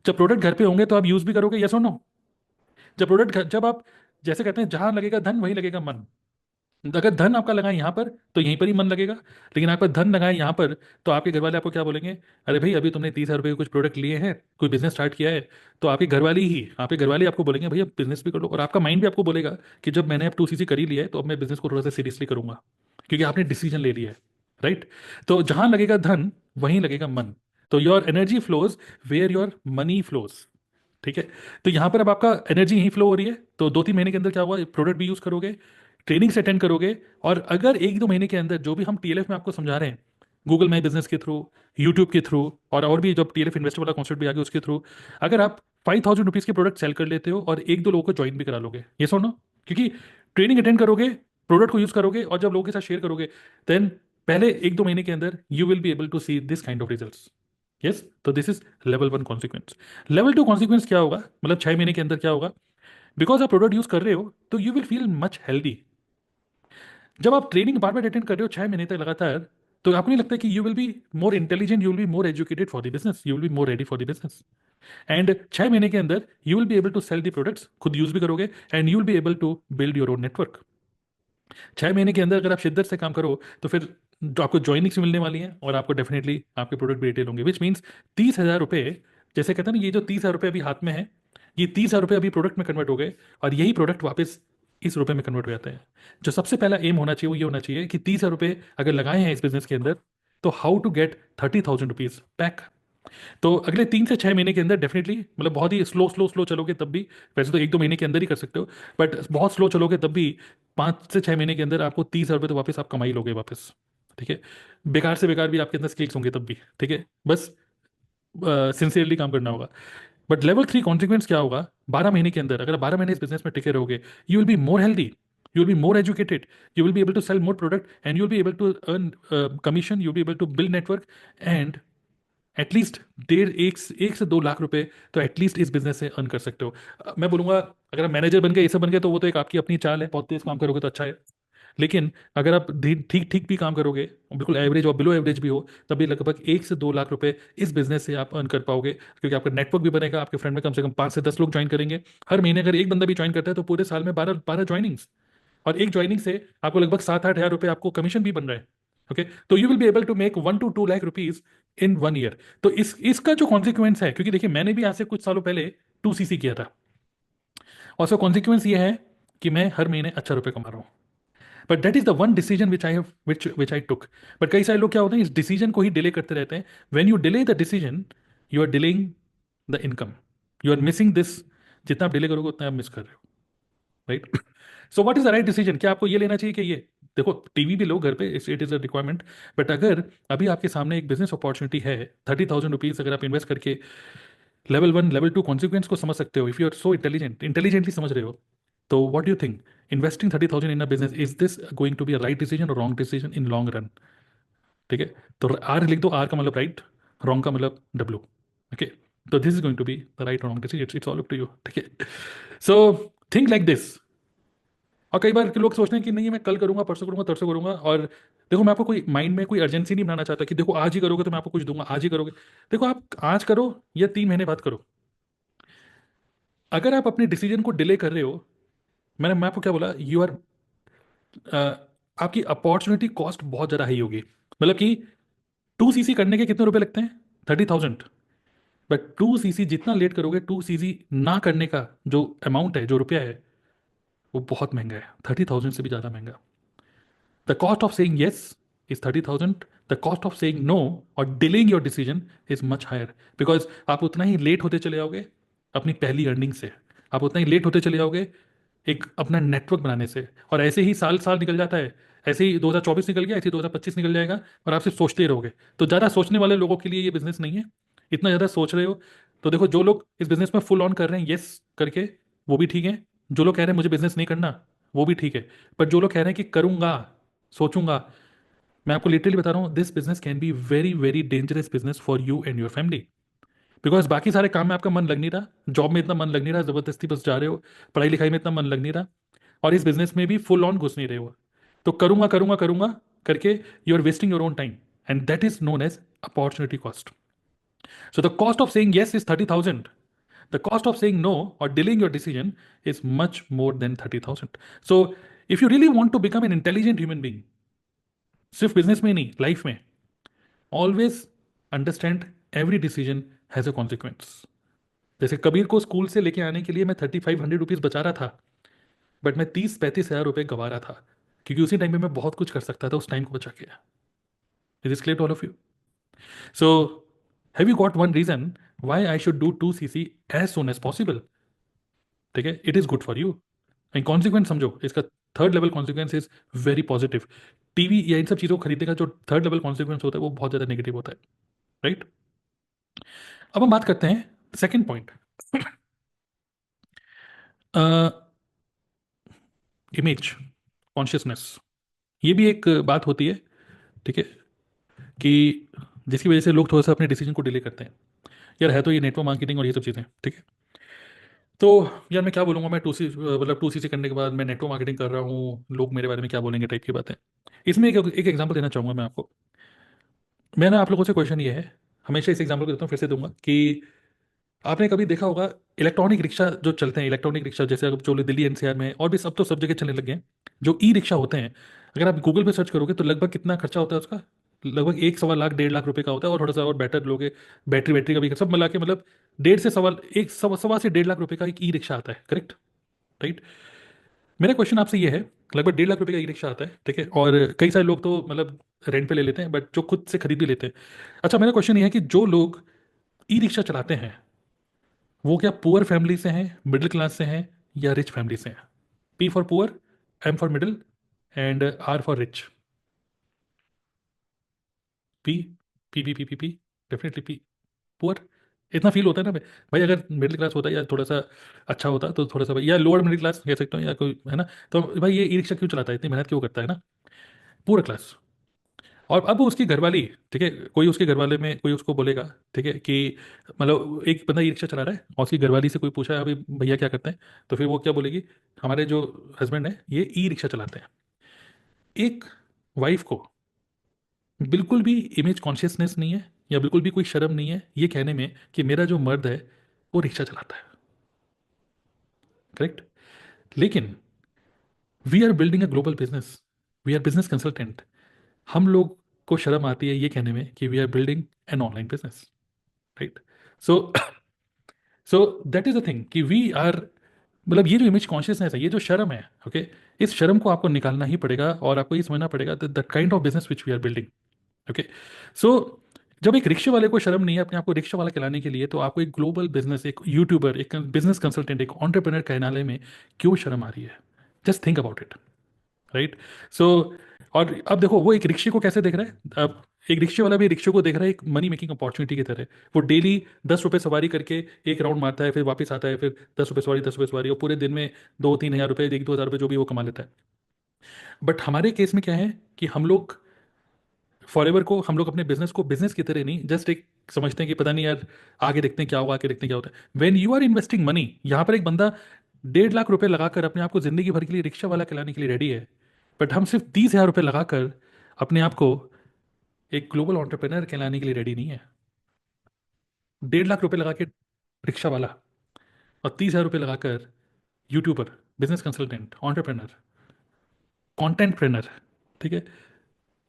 [SPEAKER 1] जब प्रोडक्ट घर पे होंगे तो आप यूज भी करोगे, यस और नो? जब आप, जैसे कहते हैं जहां लगेगा धन वहीं लगेगा मन, अगर धन आपका लगाए यहाँ पर तो यहीं पर ही मन लगेगा, लेकिन आपका धन लगाए यहाँ पर, तो आपके घर वाले आपको क्या बोलेंगे, अरे भाई अभी तुमने 30,000 रुपये के कुछ प्रोडक्ट लिए हैं, कोई बिजनेस स्टार्ट किया है, तो आपके घर वाले आपको बोलेंगे भैया बिजनेस भी कर लो, और आपका माइंड भी आपको बोलेगा कि जब मैंने अब 2cc कर ही लिया है तो अब मैं बिजनेस को थोड़ा सा सीरियसली करूंगा, क्योंकि आपने डिसीजन ले लिया है, राइट? तो जहां लगेगा धन वहीं लगेगा मन, तो your energy flows where your money flows, ठीक है? तो यहाँ पर अब आपका एनर्जी यहीं फ्लो हो रही है, तो 2-3 महीने के अंदर क्या हुआ, प्रोडक्ट भी यूज करोगे, ट्रेनिंग से अटेंड करोगे, और अगर 1-2 महीने के अंदर जो भी हम टीएलएफ में आपको समझा रहे हैं, गूगल माई बिजनेस के थ्रू, यूट्यूब के थ्रू, और भी जब टीएलएफ इन्वेस्टर वाला कॉन्सेप्ट भी आ गया उसके थ्रू, अगर आप 5,000 रुपीज़ के प्रोडक्ट सेल कर लेते हो और एक दो लोगों को ज्वाइन भी करा लोगे, ये सुनो, क्योंकि ट्रेनिंग अटेंड करोगे, प्रोडक्ट को यूज करोगे और जब लोगों के साथ शेयर करोगे, देन पहले एक दो महीने के अंदर you will be able to see this kind of results. Yes, तो this is level 1 consequence. Level 2 consequence क्या होगा, मतलब 6 महीने के अंदर क्या होगा, बिकॉज आप प्रोडक्ट यूज कर रहे हो तो you will feel much healthy. जब आप ट्रेनिंग बार बार अटेंड कर रहे हो 6 महीने तक लगातार, तो आपको नहीं लगता कि you will be more intelligent, you will be more educated for the business, you will be more ready for the business. And 6 महीने के अंदर you will be able to sell the products, खुद यूज भी करोगे, and you will be able to build your own network. 6 महीने के अंदर अगर आप शिद्दत से काम करो तो फिर जो आपको ज्वाइनिंग्स मिलने वाली हैं और आपको डेफिनेटली आपके प्रोडक्ट भी रिटेल होंगे, विच मीन्स 30,000 रुपये, जैसे कहते हैं ना, ये जो 30,000 रुपये अभी हाथ में है, ये 30,000 रुपये अभी प्रोडक्ट में कन्वर्ट हो गए, और यही प्रोडक्ट वापस इस रुपए में कन्वर्ट हो जाते हैं। जो सबसे पहला एम होना चाहिए वो ये होना चाहिए कि 30,000 रुपये अगर लगाए हैं इस बिजनेस के अंदर, तो how to get 30,000 rupees back. तो अगले 3 से 6 महीने के अंदर डेफिनेटली, मतलब बहुत ही स्लो स्लो स्लो चलोगे तब भी, वैसे तो एक दो महीने के अंदर ही कर सकते हो, बट बहुत स्लो चलोगे तब भी 5 से 6 महीने के अंदर आपको 30,000 रुपये तो वापस आप कमाई लोगे वापस। ठीक है, बेकार से बेकार भी आपके अंदर स्किल्स होंगे तब भी, ठीक है, बस सिंसियरली काम करना होगा। बट लेवल 3 कॉन्सिक्वेंस क्या होगा, 12 महीने के अंदर अगर 12 महीने इस बिजनेस में टिके रहोगे, you will be more healthy, you will be more educated, you will be able to sell more product, and you will be able to earn commission, you will be able to build network, and at least 1.5 से 2 लाख रुपए तो at least इस business से earn कर सकते हो। मैं बोलूंगा, अगर आप मैनेजर बन गए, ये सब बन गए, तो वो तो एक आपकी अपनी चाल है, बहुत तेज काम करोगे तो अच्छा है। लेकिन अगर आप ठीक ठीक भी काम करोगे, बिल्कुल एवरेज और बिलो एवरेज भी हो, तब भी लगभग 1 से 2 लाख रुपए इस बिजनेस से आप अर्न कर पाओगे, क्योंकि आपका नेटवर्क भी बनेगा, आपके फ्रेंड में कम से कम 5 से 10 लोग ज्वाइन करेंगे। हर महीने अगर एक बंदा भी ज्वाइन करता है तो पूरे साल में 12 12 ज्वाइनिंग्स, और एक ज्वाइनिंग से आपको लगभग 7 8 हज़ार रुपए आपको कमीशन भी बन रहा है। ओके, तो you will be able to make 1 to 2 lakh rupees in 1 year. तो इसका जो कॉन्सिक्वेंस है, क्योंकि देखिए मैंने भी आज से कुछ सालों पहले 2 सीसी किया था, और उसका कॉन्सिक्वेंस ये है कि मैं हर महीने अच्छा रुपए कमा रहा हूँ। But that is the one decision which I have which I took. But कई सारे लोग क्या होते हैं, इस डिसीजन को ही डिले करते रहते हैं। When you delay the decision, you are delaying the income, you are missing this. जितना आप डिले करोगे उतना आप मिस कर रहे हो, right? So what is the right decision? क्या आपको ये लेना चाहिए कि ये, देखो टीवी भी लो घर पे, it is a requirement, but अगर अभी आपके सामने एक बिजनेस अपॉर्चुनिटी है, 30,000 रुपीज अगर आप इन्वेस्ट करके लेवल 1 लेवल 2 कॉन्सिक्वेंस को समझ सकते हो, if you are so intelligently समझ रहे हो, तो what do you think, investing 30,000 in a business, is this going to be a right decision और wrong decision in long run? ठीक है, तो आर लिख दो, आर का मतलब राइट, रॉन्ग का मतलब डब्लू। ओके, तो this is going to be the right और wrong decision, it's all up to you. ठीक है, सो थिंक लाइक दिस। और कई बार के लोग सोचते हैं कि नहीं मैं कल करूंगा, परसों करूंगा, तरसों करूंगा, और देखो मैं आपको कोई माइंड में कोई अर्जेंसी नहीं बनाना चाहता कि देखो आज ही करोगे तो मैं आपको कुछ दूंगा, आज ही करोगे। देखो आप आज करो या 3 महीने बाद करो, अगर आप अपने डिसीजन को डिले कर रहे हो, मैं आपको क्या बोला, यू आर, आपकी अपॉर्चुनिटी कॉस्ट बहुत ज़्यादा हाई होगी। मतलब कि 2 सीसी करने के कितने रुपए लगते हैं, 30,000। बट 2 सीसी जितना लेट करोगे, 2 सीसी ना करने का जो अमाउंट है, जो रुपया है, वो बहुत महंगा है, 30,000 से भी ज़्यादा महंगा। The cost of saying yes is 30,000. The cost of saying no और delaying your decision is much higher, because आप उतना ही लेट होते चले जाओगे अपनी पहली अर्निंग से, आप उतना ही लेट होते चले जाओगे एक अपना नेटवर्क बनाने से, और ऐसे ही साल साल निकल जाता है। ऐसे ही 2024 निकल गया, ऐसे ही 2025 निकल जाएगा, और आप सिर्फ सोचते ही रहोगे। तो ज़्यादा सोचने वाले लोगों के लिए ये बिजनेस नहीं है। इतना ज़्यादा सोच रहे हो तो देखो, जो लोग इस बिजनेस में फुल ऑन कर रहे हैं येस करके, वो भी ठीक है। जो लोग कह रहे हैं मुझे बिजनेस नहीं करना, वो भी ठीक है। पर जो लोग कह रहे हैं कि करूंगा, सोचूंगा, मैं आपको लिटरली बता रहा हूँ, this business can be very very dangerous business for you and your family. Because बाकी सारे काम में आपका मन लग नहीं रहा, जॉब में इतना मन लग नहीं रहा, जबरदस्ती बस जा रहे हो, पढ़ाई लिखाई में इतना मन लग नहीं रहा, और इस बिजनेस में भी फुल ऑन घुस नहीं रहे हो। तो करूंगा करूंगा करूंगा करके you are wasting your own time, and that is known as opportunity cost. So the cost of saying yes is 30,000. The cost of saying no or delaying your decision is much more than 30,000. So if you really want to become an intelligent human being, सिर्फ business में ही नहीं, life में, always understand every decision has a consequence. जैसे कबीर को school से लेके आने के लिए मैं 3,500 रुपीज बचा रहा था, बट मैं 30 35 हज़ार रुपये गवा रहा था, क्योंकि उसी टाइम में मैं बहुत कुछ कर सकता था उस टाइम को बचा के। It is clear to all of you? So have you got one reason why I should do 2 CC as soon as possible? ठीक है, it is good for you. Consequence समझो इसका, third level consequence is very positive. TV या इन सब चीज़ों को खरीदने का जो थर्ड लेवल कॉन्सिक्वेंस होता है वो बहुत ज़्यादा नेगेटिव होता है, राइट। अब हम बात करते हैं सेकेंड पॉइंट, इमेज कॉन्शियसनेस। ये भी एक बात होती है, ठीक है, कि जिसकी वजह से लोग थोड़ा सा अपने डिसीजन को डिले करते हैं। यार है तो ये नेटवर्क मार्केटिंग और ये सब चीज़ें, ठीक है। तो यार मैं क्या बोलूँगा, मैं टू सी मतलब टू सी से करने के बाद मैं नेटवर्क मार्केटिंग कर रहा हूँ, लोग मेरे बारे में क्या बोलेंगे टाइप की बातें। इसमें एक एग्जांपल देना चाहूँगा मैं आपको। मैं ना आप लोगों से क्वेश्चन ये है, हमेशा इस एग्जांपल को देता हूँ, फिर से दूंगा कि आपने कभी देखा होगा इलेक्ट्रॉनिक रिक्शा जो चलते हैं, इलेक्ट्रॉनिक रिक्शा जैसे अब जो दिल्ली एनसीआर में और भी सब तो सब जगह चलने लगे हैं, जो ई रिक्शा होते हैं। अगर आप गूगल पे सर्च करोगे तो लगभग कितना खर्चा होता है उसका, लगभग 1 सवा लाख 1.5 लाख रुपए का होता है, और थोड़ा सा और बेटर लोगे, बैटरी बैटरी का भी सब मिला के मतलब 1.5 से 1.25 1.25 से 1.5 लाख रुपए का एक ई रिक्शा आता है, करेक्ट, राइट। मेरा क्वेश्चन आपसे ये है, लगभग 1.5 लाख रुपए का ई रिक्शा आता है, ठीक है, और कई सारे लोग तो मतलब रेंट पे ले लेते हैं, बट जो खुद से खरीद भी लेते हैं। अच्छा, मेरा क्वेश्चन ये है कि जो लोग ई रिक्शा चलाते हैं वो क्या पुअर फैमिली से हैं, मिडिल क्लास से हैं, या रिच फैमिली से हैं? P for poor, M for middle, and R for rich. P, P, definitely P, poor. इतना फील होता है ना भाई। भाई अगर मिडिल क्लास होता या थोड़ा सा अच्छा होता तो थोड़ा सा भाई, या लोअर मिडिल क्लास कह सकता हूँ, या कोई है ना, तो भाई ये ई रिक्शा क्यों चलाता है, इतनी मेहनत क्यों करता है ना, पुअर क्लास। और अब उसकी घरवाली, ठीक है, कोई उसके घरवाले में कोई उसको बोलेगा, ठीक है, कि मतलब एक बंदा ई रिक्शा चला रहा है और उसकी घरवाली से कोई पूछा अभी भैया क्या करते हैं, तो फिर वो क्या बोलेगी, हमारे जो हस्बैंड है ये ई रिक्शा चलाते हैं। एक वाइफ को बिल्कुल भी इमेज कॉन्शियसनेस नहीं है, या बिल्कुल भी कोई शर्म नहीं है ये कहने में कि मेरा जो मर्द है वो रिक्शा चलाता है, करेक्ट। लेकिन we are building a global business, we are business consultant. हम लोग को शर्म आती है ये कहने में कि we are building an online business, right. So so that is the thing कि वी आर, मतलब ये जो इमेज कॉन्शियसनेस है, ये जो शर्म है, ओके, इस शर्म को आपको निकालना ही पड़ेगा, और आपको ये समझना पड़ेगा that kind of business which we are building, okay. So जब एक रिक्शे वाले को शर्म नहीं है अपने आप को रिक्शा वाला कहलाने के लिए, तो आपको एक ग्लोबल बिजनेस, एक यूट्यूबर, एक बिजनेस कंसल्टेंट, एक एंटरप्रेन्योर कहलाने में क्यों शर्म आ रही है? Just think about it, right. So और अब देखो वो एक रिक्शे को कैसे देख रहा है, अब एक रिक्शे वाला भी रिक्शे को देख रहा है एक मनी मेकिंग अपॉर्चुनिटी की तरह। वो डेली 10 रुपये सवारी करके एक राउंड मारता है, फिर वापस आता है, फिर 10 रुपये सवारी, 10 रुपये सवारी, और पूरे दिन में 2-3 हज़ार रुपये, 1-2 हज़ार रुपये जो भी वो कमा लेता है। बट हमारे केस में क्या है कि हम लोग फॉरएवर को, हम लोग अपने बिजनेस को बिजनेस की तरह नहीं, जस्ट एक समझते हैं कि पता नहीं यार, आगे देखते हैं क्या होगा, आगे देखते हैं क्या होता है। When you are investing money, यहाँ पर एक बंदा 1.5 लाख रुपए लगाकर अपने आप को जिंदगी भर के लिए रिक्शा वाला खिलाने के लिए रेडी है, बट हम सिर्फ 30 हज़ार रुपये लगाकर अपने आप को एक ग्लोबल एंटरप्रेन्योर कहलाने के लिए रेडी नहीं है। 1.5 लाख रुपए लगा के रिक्शा वाला, और 30 हज़ार रुपये लगाकर YouTuber, business consultant, entrepreneur, content trainer, ठीक है,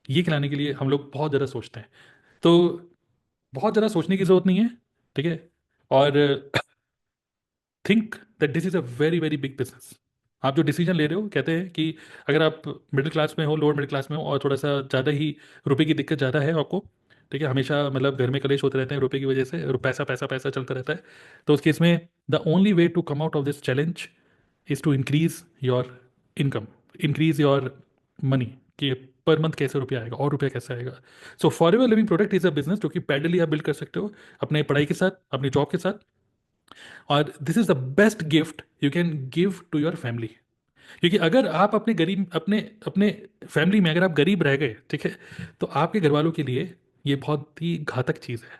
[SPEAKER 1] ये खिलाने के लिए हम लोग बहुत ज़्यादा सोचते हैं। तो बहुत ज़्यादा सोचने की ज़रूरत नहीं है, ठीक है। और think that this is a very very big business. आप जो डिसीजन ले रहे हो, कहते हैं कि अगर आप मिडिल क्लास में हो, लोअर मिडिल क्लास में हो, और थोड़ा सा ज़्यादा ही रुपए की दिक्कत ज़्यादा है आपको, ठीक है, हमेशा मतलब घर में कलेश होते रहते हैं रुपए की वजह से, और पैसा पैसा पैसा चलता रहता है, तो उस केस में the only way to come out of this challenge is to increase your income, increase your money, कि पर मंथ कैसे रुपया आएगा और रुपया कैसे आएगा। So for ever living product is a business जो कि पैडली आप बिल्ड कर सकते हो अपने पढ़ाई के साथ, अपनी जॉब के साथ, और this is the best gift you can give to your family. क्योंकि अगर आप अपने गरीब, अपने अपने फैमिली में अगर आप गरीब रह गए, ठीक है, तो आपके घर वालों के लिए ये बहुत ही घातक चीज़ है,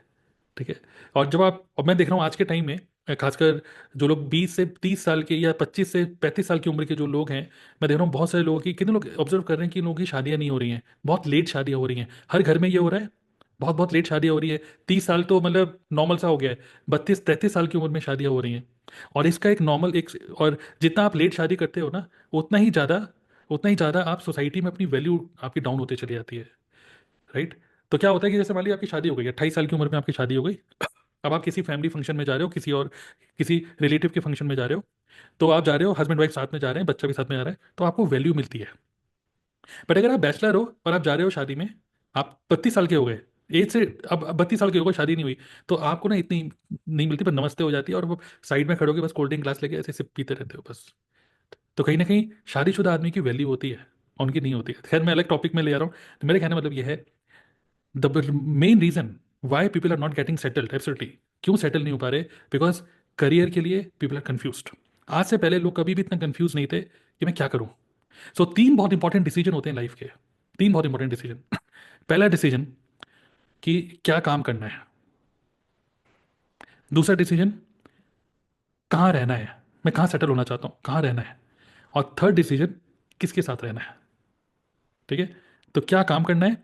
[SPEAKER 1] ठीक है। और जब आप, और मैं देख रहा हूँ आज के टाइम में, खासकर जो लोग 20 से 30 साल के या 25 से 35 साल की उम्र के जो लोग हैं, मैं देख रहा हूँ बहुत सारे लोगों की, कितने लोग ऑब्जर्व कर रहे हैं कि इन लोगों की शादियां नहीं हो रही हैं, बहुत लेट शादियां हो रही हैं, हर घर में ये हो रहा है, बहुत बहुत लेट शादियां हो रही है। 30 साल तो मतलब नॉर्मल सा हो गया है, 32-33 साल की उम्र में शादियां हो रही हैं। और इसका एक नॉर्मल एक, और जितना आप लेट शादी करते हो ना, उतना ही ज़्यादा, उतना ही ज़्यादा आप सोसाइटी में अपनी वैल्यू आपकी डाउन होते चली जाती है, राइट। तो क्या होता है कि जैसे मान लीजिए आपकी शादी हो गई, 28 साल की उम्र में आपकी शादी हो गई, अब आप किसी फैमिली फंक्शन में जा रहे हो, किसी और किसी रिलेटिव के फंक्शन में जा रहे हो, तो आप जा रहे हो, हस्बैंड वाइफ साथ में जा रहे हैं, बच्चा भी साथ में जा रहा है, तो आपको वैल्यू मिलती है। बट अगर आप बैचलर हो और आप जा रहे हो शादी में, आप 32 साल के हो गए, एज से अब 32 साल के हो गए, शादी नहीं हुई, तो आपको ना इतनी नहीं मिलती, पर नमस्ते हो जाती है, और वो साइड में खड़े होके बस कोल्ड ड्रिंक ग्लास लेके ऐसे सिप पीते रहते हो बस। तो कहीं ना कहीं शादीशुदा आदमी की वैल्यू होती है, उनकी नहीं होती है। खैर मैं अलग टॉपिक में ले आ रहा हूँ। तो मेरे कहने का मतलब ये है, the main reason why people are not getting settled absolutely, क्यों सेटल नहीं हो पा रहे, बिकॉज करियर के लिए पीपल आर कंफ्यूज्ड। आज से पहले लोग कभी भी इतना कंफ्यूज नहीं थे कि मैं क्या करूं। सो तीन बहुत इंपॉर्टेंट डिसीजन होते हैं लाइफ के, तीन बहुत इंपॉर्टेंट डिसीजन। पहला डिसीजन कि क्या काम करना है, दूसरा डिसीजन कहाँ रहना है, मैं कहाँ सेटल होना चाहता हूँ, कहाँ रहना है, और थर्ड डिसीजन किसके साथ रहना है। ठीक है, तो क्या काम करना है,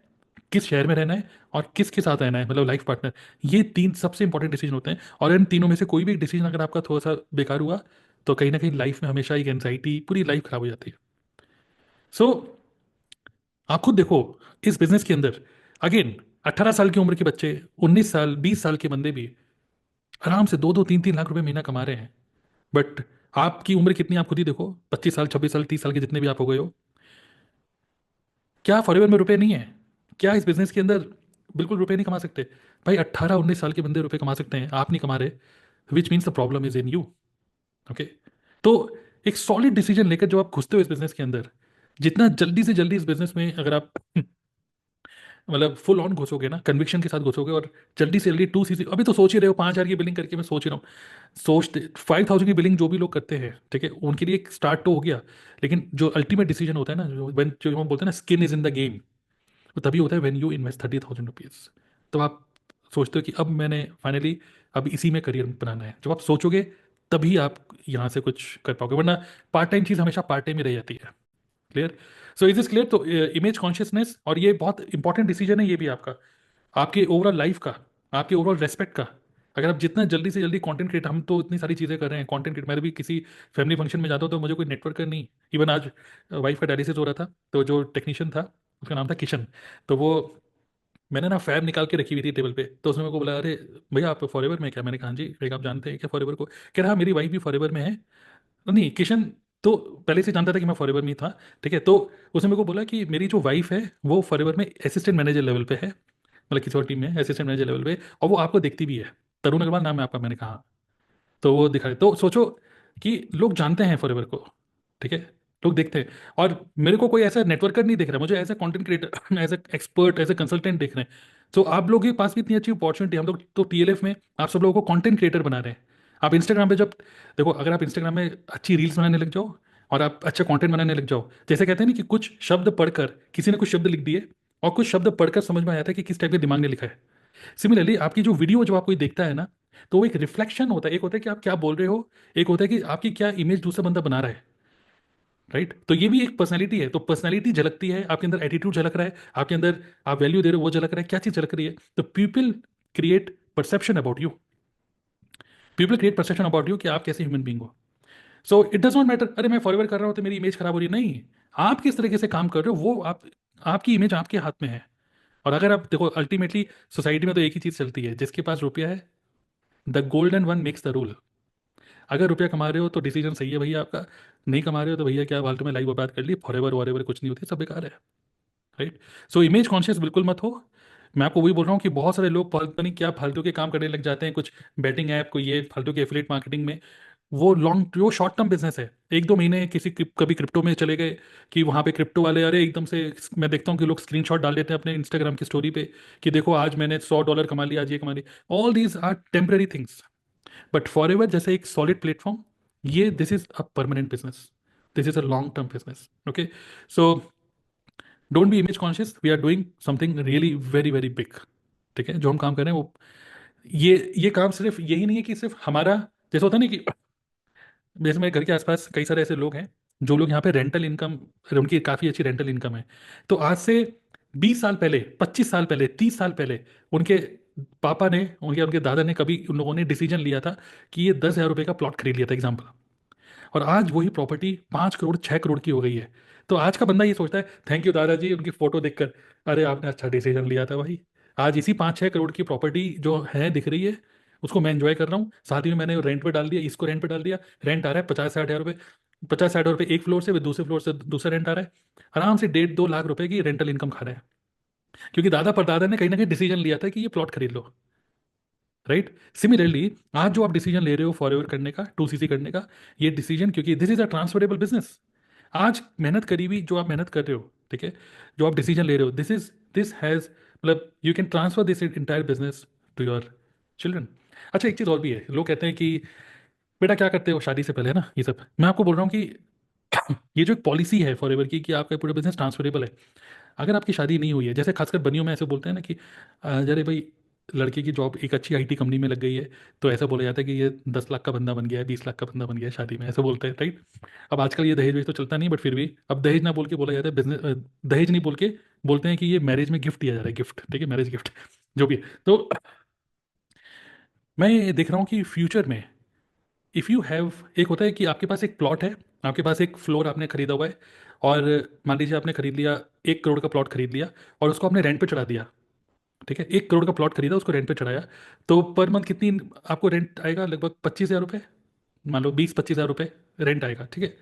[SPEAKER 1] किस शहर में रहना है, और किसके साथ रहना है, मतलब लाइफ पार्टनर। ये तीन सबसे इंपॉर्टेंट डिसीजन होते हैं, और इन तीनों में से कोई भी डिसीजन अगर आपका थोड़ा सा बेकार हुआ तो कहीं ना कहीं लाइफ में हमेशा एक एंजाइटी, पूरी लाइफ खराब हो जाती है। सो आप खुद देखो, इस बिजनेस के अंदर अगेन 18 साल की उम्र के बच्चे, 19 साल 20 साल के बंदे भी आराम से 2-2 3-3 लाख रुपए महीना कमा रहे हैं। बट आपकी उम्र कितनी आप खुद ही देखो, 25 साल 26 साल 30 साल के जितने भी आप हो गए हो, क्या फॉरएवर में रुपए नहीं है? क्या इस बिजनेस के अंदर बिल्कुल रुपए नहीं कमा सकते? भाई 18-19 साल के बंदे रुपए कमा सकते हैं, आप नहीं कमा रहे, which means the problem is in you. Okay, तो एक सॉलिड डिसीजन लेकर जब आप घुसते हो इस बिजनेस के अंदर, जितना जल्दी से जल्दी इस बिजनेस में अगर आप मतलब फुल ऑन घुसोगे ना, कन्विक्शन के साथ घुसोगे, और जल्दी से जल्दी 2 CC, अभी तो सोच ही रहे हो 5,000 की बिलिंग करके, मैं सोच ही रहा हूँ, सोचते 5,000 की बिलिंग जो भी लोग करते हैं, ठीक है, उनके लिए एक स्टार्ट तो हो गया। लेकिन जो अल्टीमेट डिसीजन होता है ना, जो हम बोलते हैं ना, skin is in the game, तो तभी होता है व्हेन यू इन्वेस्ट 30,000 रुपीज। तो आप सोचते हो कि अब मैंने फाइनली अब इसी में करियर बनाना है, जब आप सोचोगे तभी आप यहाँ से कुछ कर पाओगे, वरना पार्ट टाइम चीज़ हमेशा पार्ट टाइम ही रह जाती है। Clear? So is is clear? तो इमेज कॉन्शियसनेस, और ये बहुत इंपॉर्टेंट डिसीजन है ये भी आपका, आपके ओवरऑल लाइफ का, आपके ओवरऑल रेस्पेक्ट का। अगर आप जितना जल्दी से जल्दी कंटेंट क्रिएट, हम तो इतनी सारी चीज़ें कर रहे हैं कंटेंट क्रिएट, मैं भी किसी फैमिली फंक्शन में जाता हूँ तो मुझे कोई नेटवर्कर नहीं। इवन आज वाइफ का डायलिसिस हो रहा था, तो जो टेक्नीशियन था उसका नाम था किशन, तो वो मैंने ना फैब निकाल के रखी हुई थी टेबल पे, तो उसने मेरे को बोला, अरे भैया आप फॉरएवर में क्या? मैंने कहा हाँ जी। एक आप जानते हैं क्या फॉरएवर को? कह रहा हाँ, मेरी वाइफ भी फॉरएवर में है। नहीं, किशन तो पहले से जानता था कि मैं फॉरएवर में ही था। ठीक है, तो उसने मेरे को बोला कि मेरी जो वाइफ है वो फॉरएवर में असिस्टेंट मैनेजर लेवल पे है, मतलब किसी और टीम में असिस्टेंट मैनेजर लेवल पे, और वो आपको देखती भी है। तरुण अग्रवाल नाम है आपका? मैंने कहा हाँ। तो वो दिखाए, तो सोचो कि लोग जानते हैं फॉरएवर को, ठीक है, लोग देखते हैं। और मेरे को कोई ऐसा नेटवर्कर नहीं दिख रहा, मुझे as a content creator as a expert as a consultant देख रहे हैं। तो आप लोगों के पास भी इतनी अच्छी अपॉर्चुनिटी, हम लोग तो टीएलएफ में आप सब लोगों को कंटेंट क्रिएटर बना रहे हैं। आप इंस्टाग्राम पे जब देखो, अगर आप इंस्टाग्राम में अच्छी रील्स बनाने लग जाओ और आप अच्छा कंटेंट बनाने लग जाओ, जैसे कहते हैं ना कि कुछ शब्द पढ़कर किसी ने कुछ शब्द लिख दिए, और कुछ शब्द पढ़कर समझ में आया था कि किस टाइप के दिमाग ने लिखा है। सिमिलरली आपकी जो वीडियो जब आप कोई देखता है ना, तो वो एक रिफ्लेक्शन होता है, एक होता है कि आप क्या बोल रहे हो, एक होता है कि आपकी क्या इमेज दूसरा बंदा बना रहा है। राइट? तो ये भी एक पर्सनैलिटी है, तो पर्सनैलिटी झलकती है, आपके अंदर एटीट्यूड झलक रहा है, आपके अंदर आप वैल्यू दे रहे हो वो झलक रहा है, क्या चीज झलक रही है? तो people create perception about you, people create perception about you कि आप कैसे ह्यूमन बींग हो। So it does not matter, अरे मैं फॉरएवर कर रहा हूँ तो मेरी इमेज खराब हो रही है, नहीं। आप किस तरीके से काम कर रहे हो वो आप, आपकी इमेज आपके हाथ में है। और अगर आप देखो अल्टीमेटली सोसाइटी में तो एक ही चीज चलती है, जिसके पास रुपया है, the golden one makes the rule. अगर रुपया कमा रहे हो तो डिसीजन सही है भैया आपका, नहीं कमा रहे हो तो भैया क्या फालतू में लाइफ बर्बाद कर ली, फॉरएवर वॉरएवर कुछ नहीं होती, सब बेकार है। राइट? सो इमेज कॉन्शियस बिल्कुल मत हो। मैं आपको वही बोल रहा हूँ कि बहुत सारे लोग पता नहीं क्या फालतू के काम करने लग जाते हैं, कुछ बैटिंग ऐप को ये फालतू के एफिलेट मार्केटिंग में। वो शॉर्ट टर्म बिजनेस है, 1-2 महीने किसी कभी क्रिप्टो में चले गए, कि वहाँ पे क्रिप्टो वाले अरे एकदम से, मैं देखता हूँ कि लोग स्क्रीनशॉट डाल देते हैं अपने इंस्टाग्राम की स्टोरी पे कि देखो आज मैंने $100 कमा लिया, आज ये कमा लिया। All these are temporary things, but forever जैसे एक सॉलिड प्लेटफॉर्म, ये this is a permanent business, this is a long term business. Okay, so don't be image conscious, we are doing something really very very big. ठीक है, जो हम काम कर रहे हैं वो, ये काम सिर्फ यही नहीं है कि सिर्फ हमारा, जैसे होता है ना कि जैसे मेरे घर के आसपास कई सारे ऐसे लोग हैं जो लोग यहाँ पे रेंटल इनकम, उनकी काफ़ी अच्छी रेंटल इनकम है। तो आज से 20 साल पहले, 25 साल पहले, 30 साल पहले, उनके पापा ने, उनके उनके दादा ने, कभी उन लोगों ने डिसीजन लिया था कि ये 10,000 रुपये का प्लॉट खरीद लिया था एग्जाम्पल, और आज वही प्रॉपर्टी 5 करोड़ 6 करोड़ की हो गई है। तो आज का बंदा ये सोचता है, थैंक यू दादाजी, उनकी फोटो देखकर, अरे आपने अच्छा डिसीजन लिया था भाई। आज इसी 5-6 करोड़ की प्रॉपर्टी जो है दिख रही है, उसको मैं एंजॉय कर रहा हूँ, साथ ही में मैंने रेंट पे डाल दिया, इसको रेंट पे डाल दिया, रेंट आ रहा है 50-60 हज़ार रुपये, 50-60 रुपये एक फ्लोर से, फिर दूसरे फ्लोर से दूसरा रेंट आ रहा है, आराम से 1.5-2 लाख रुपए की रेंटल इनकम खा रहे हैं, क्योंकि दादा परदादा ने कहीं ना कहीं डिसीजन लिया था कि ये प्लॉट खरीद लो। राइट? सिमिलरली आज जो आप डिसीजन ले रहे हो फॉरएवर करने का, 2CC करने का, ये डिसीजन, क्योंकि this is a transferable business, आज मेहनत करी हुई जो आप मेहनत कर रहे हो, ठीक है, जो आप डिसीजन ले रहे हो, दिस हैज़, मतलब you can transfer this entire business to your children. अच्छा, एक चीज़ और भी है, लोग कहते हैं कि बेटा क्या करते हो शादी से पहले, है ना, ये सब मैं आपको बोल रहा हूँ कि ये जो एक पॉलिसी है फॉरएवर की कि आपका पूरा बिजनेस ट्रांसफरेबल है। अगर आपकी शादी नहीं हुई है, जैसे खासकर बनियों में ऐसे बोलते हैं ना कि अरे भाई लड़के की जॉब एक अच्छी आईटी कंपनी में लग गई है, तो ऐसा बोला जाता है कि ये 10 लाख का बंदा बन गया है, 20 लाख का बंदा बन गया है शादी में, ऐसे बोलते हैं, राइट। अब आजकल ये दहेज वेज तो चलता नहीं, बट फिर भी अब दहेज ना बोल के बोला जाता है बिजनेस, दहेज नहीं बोल के बोलते हैं कि ये मैरिज में गिफ्ट दिया जा रहा है, गिफ्ट, ठीक है, मैरिज गिफ्ट जो भी है। तो मैं ये देख रहा हूँ कि फ्यूचर में इफ़ यू हैव, एक होता है कि आपके पास एक प्लॉट है, आपके पास एक फ्लोर आपने खरीदा हुआ है, और मान लीजिए आपने खरीद लिया, 1 करोड़ का प्लॉट खरीद लिया और उसको आपने रेंट पे चढ़ा दिया, ठीक है, 1 करोड़ का प्लॉट खरीदा, उसको रेंट पे चढ़ाया, तो पर मंथ कितनी आपको रेंट आएगा? लगभग 25,000 रुपये, मान लो 20-25 हज़ार रुपये रेंट आएगा, ठीक है।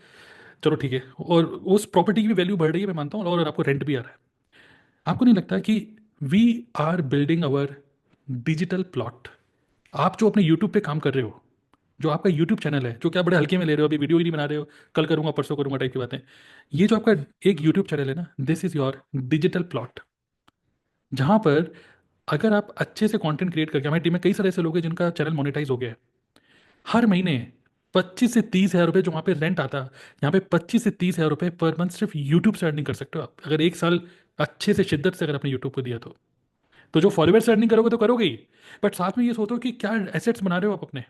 [SPEAKER 1] चलो ठीक है, और उस प्रॉपर्टी की भी वैल्यू बढ़ रही है, मैं मानता हूँ, और आपको रेंट भी आ रहा है। आपको नहीं लगता कि we are building our digital plot? आप जो अपने यूट्यूब पे काम कर रहे हो, जो आपका यूट्यूब चैनल है, जो क्या बड़े हल्के में ले रहे हो, अभी वीडियो ही नहीं बना रहे हो, कल करूंगा परसों करूंगा टाइप की बातें, ये जो आपका एक यूट्यूब चैनल है ना, this is your digital plot, जहां पर अगर आप अच्छे से कंटेंट क्रिएट करके, हमारी टीम में कई सारे ऐसे लोग हैं जिनका चैनल मोनेटाइज हो गया है, हर महीने 25 से 30 हज़ार रुपये जो वहाँ पे रेंट आता, यहाँ पे 25 से 30 हज़ार रुपये पर मंथ सिर्फ यूट्यूब से अर्निंग कर सकते हो आप, अगर एक साल अच्छे से शिद्दत से अगर अपने यूट्यूब को दिया तो जो फॉलोअर से अर्निंग करोगे तो करोगे ही, बट साथ में ये सोचो कि क्या एसेट्स बना रहे हो आप अपने।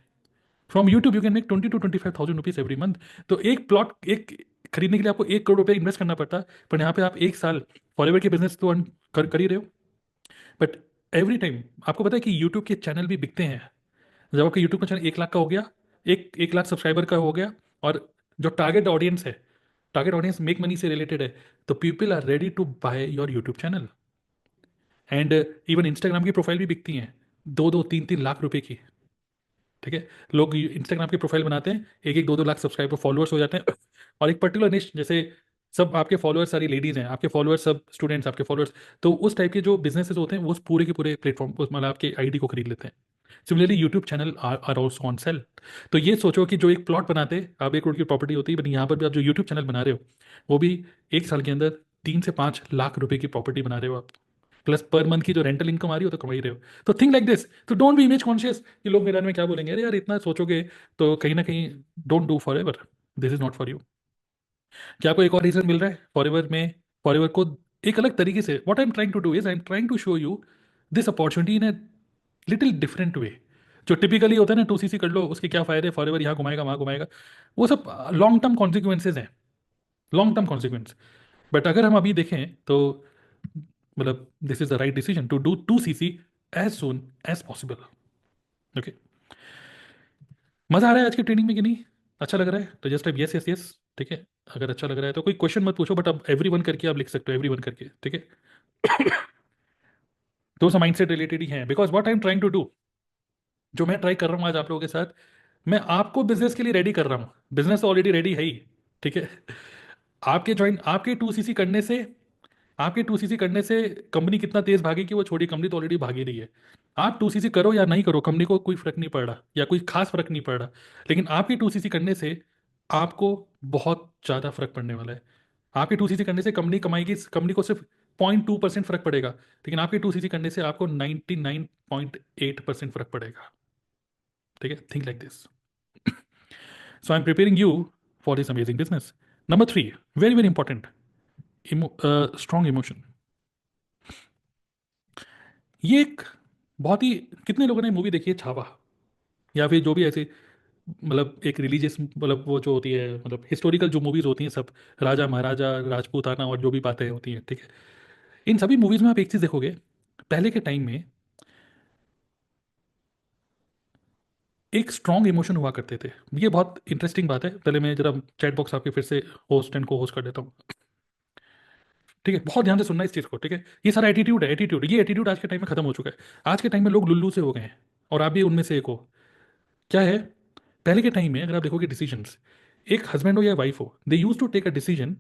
[SPEAKER 1] From YouTube you can make 20 to 25 thousand rupees every month. तो एक प्लॉट एक खरीदने के लिए आपको 1 करोड़ रुपए इन्वेस्ट करना पड़ता, पर यहाँ पे आप एक साल फॉलोवर के बिजनेस तो कर ही रहे हो। बट एवरी टाइम आपको पता है कि यूट्यूब के चैनल भी बिकते हैं। जब आपका यूट्यूब का चैनल 1 लाख का हो गया, 1 लाख सब्सक्राइबर का हो गया, और जो टारगेट ऑडियंस है, टारगेट ऑडियंस मेक मनी से रिलेटेड है, तो people are ready to buy your YouTube channel. And even Instagram की प्रोफाइल भी बिकती हैं, 2-2, 3-3 लाख रुपए की, ठीक है। लोग इंस्टाग्राम की प्रोफाइल बनाते हैं, 1-1, 2-2 लाख सब्सक्राइबर फॉलोअर्स हो जाते हैं, और एक पर्टिकुलर निश, जैसे सब आपके फॉलोअर्स सारी लेडीज हैं, आपके फॉलोअर्स सब स्टूडेंट्स आपके फॉलोअर्स, तो उस टाइप के जो बिजनेसेस होते हैं वो उस पूरे के पूरे प्लेटफॉर्म को, मतलब आपके आईडी को खरीद लेते हैं। Similarly YouTube channel are also on sale. तो ये सोचो कि जो एक प्लॉट बनाते आप 1 करोड़ की प्रॉपर्टी होती है, बट यहाँ पर भी आप जो यूट्यूब चैनल बना रहे हो, वो भी एक साल के अंदर 3 से 5 लाख रुपए की प्रॉपर्टी बना रहे हो आप, प्लस पर मंथ की जो रेंटल इनकम आ रही हो तो कमा ही रहे हो। तो थिंक लाइक दिस, तो डोंट बी इमेज कॉन्शियस कि लोग मेरे बारे में क्या बोलेंगे, अरे यार इतना सोचोगे तो कहीं ना कहीं don't do for ever, this is not for you. क्या आपको एक और रीजन मिल रहा है फॉर में, फॉर को एक अलग तरीके से, what I am trying to do is I am trying to show you this opportunity in a little different way. जो टिपिकली होता है ना, 2CC कर लो उसके क्या फायदे, फॉर एवर यहाँ घुमाएगा वहाँ घुमाएगा, वो सब लॉन्ग टर्म कॉन्सिक्वेंसेज हैं, लॉन्ग टर्म कॉन्सिक्वेंस। बट अगर हम अभी देखें तो, मतलब this is the right decision to do 2CC as soon as possible. Okay, मजा आ रहा है आज की ट्रेनिंग में कि नहीं? अच्छा लग रहा है तो जस्ट अब यस यस यस, ठीक है। अगर अच्छा लग रहा है तो कोई क्वेश्चन मत पूछो, बट अब एवरी वन करके आप लिख सकते हो, एवरी वन करके, ठीक है। तो सब माइंडसेट रिलेटेड ही हैं, because what I am trying to do, जो मैं ट्राई कर रहा हूँ आज आप लोगों के साथ, मैं आपको बिजनेस के लिए रेडी कर रहा हूँ, बिजनेस तो ऑलरेडी रेडी है ही, ठीक है। आपके ज्वाइन आपके 2CC करने से, आपके 2CC करने से कंपनी कितना तेज भागेगी वो छोटी, कंपनी तो ऑलरेडी भागी रही है। आप 2CC करो या नहीं करो, कंपनी को कोई फर्क नहीं पड़ रहा, या कोई खास फर्क नहीं पड़ रहा, लेकिन आपकी 2CC करने से आपको बहुत ज़्यादा फर्क पड़ने वाला है। आपकी 2CC करने से कंपनी कमाएगी, कंपनी को सिर्फ 0.2% फर्क पड़ेगा, लेकिन आपके 2CC करने से आपको 99.8% फर्क पड़ेगा, ठीक है। Think like this. So I am preparing you for this amazing business. Number 3, very very important, strong emotion. ये एक बहुत ही, कितने लोगों ने मूवी देखी है छावा, या फिर जो भी ऐसे, मतलब एक रिलीजियस, मतलब वो जो होती है, मतलब हिस्टोरिकल जो मूवीज होती हैं सब, राजा महाराजा राजपूताना और जो भी बातें होती हैं, ठीक है। इन सभी मूवीज में आप एक चीज देखोगे, पहले के टाइम में एक स्ट्रॉन्ग इमोशन हुआ करते थे। ये बहुत इंटरेस्टिंग बात है, पहले मैं जरा चैट बॉक्स आपके फिर से होस्ट एंड को होस्ट कर देता हूँ, ठीक है। बहुत ध्यान से सुनना इस चीज़ को, ठीक है। ये सारा एटीट्यूड है, एटीट्यूड, ये एटीट्यूड आज के टाइम में खत्म हो चुका है। आज के टाइम में लोग लुल्लू से हो गए हैं, और आप भी उनमें से एक हो। क्या है, पहले के टाइम में अगर आप देखोगे डिसीजंस, एक हस्बैंड हो या वाइफ हो, they use to take a decision,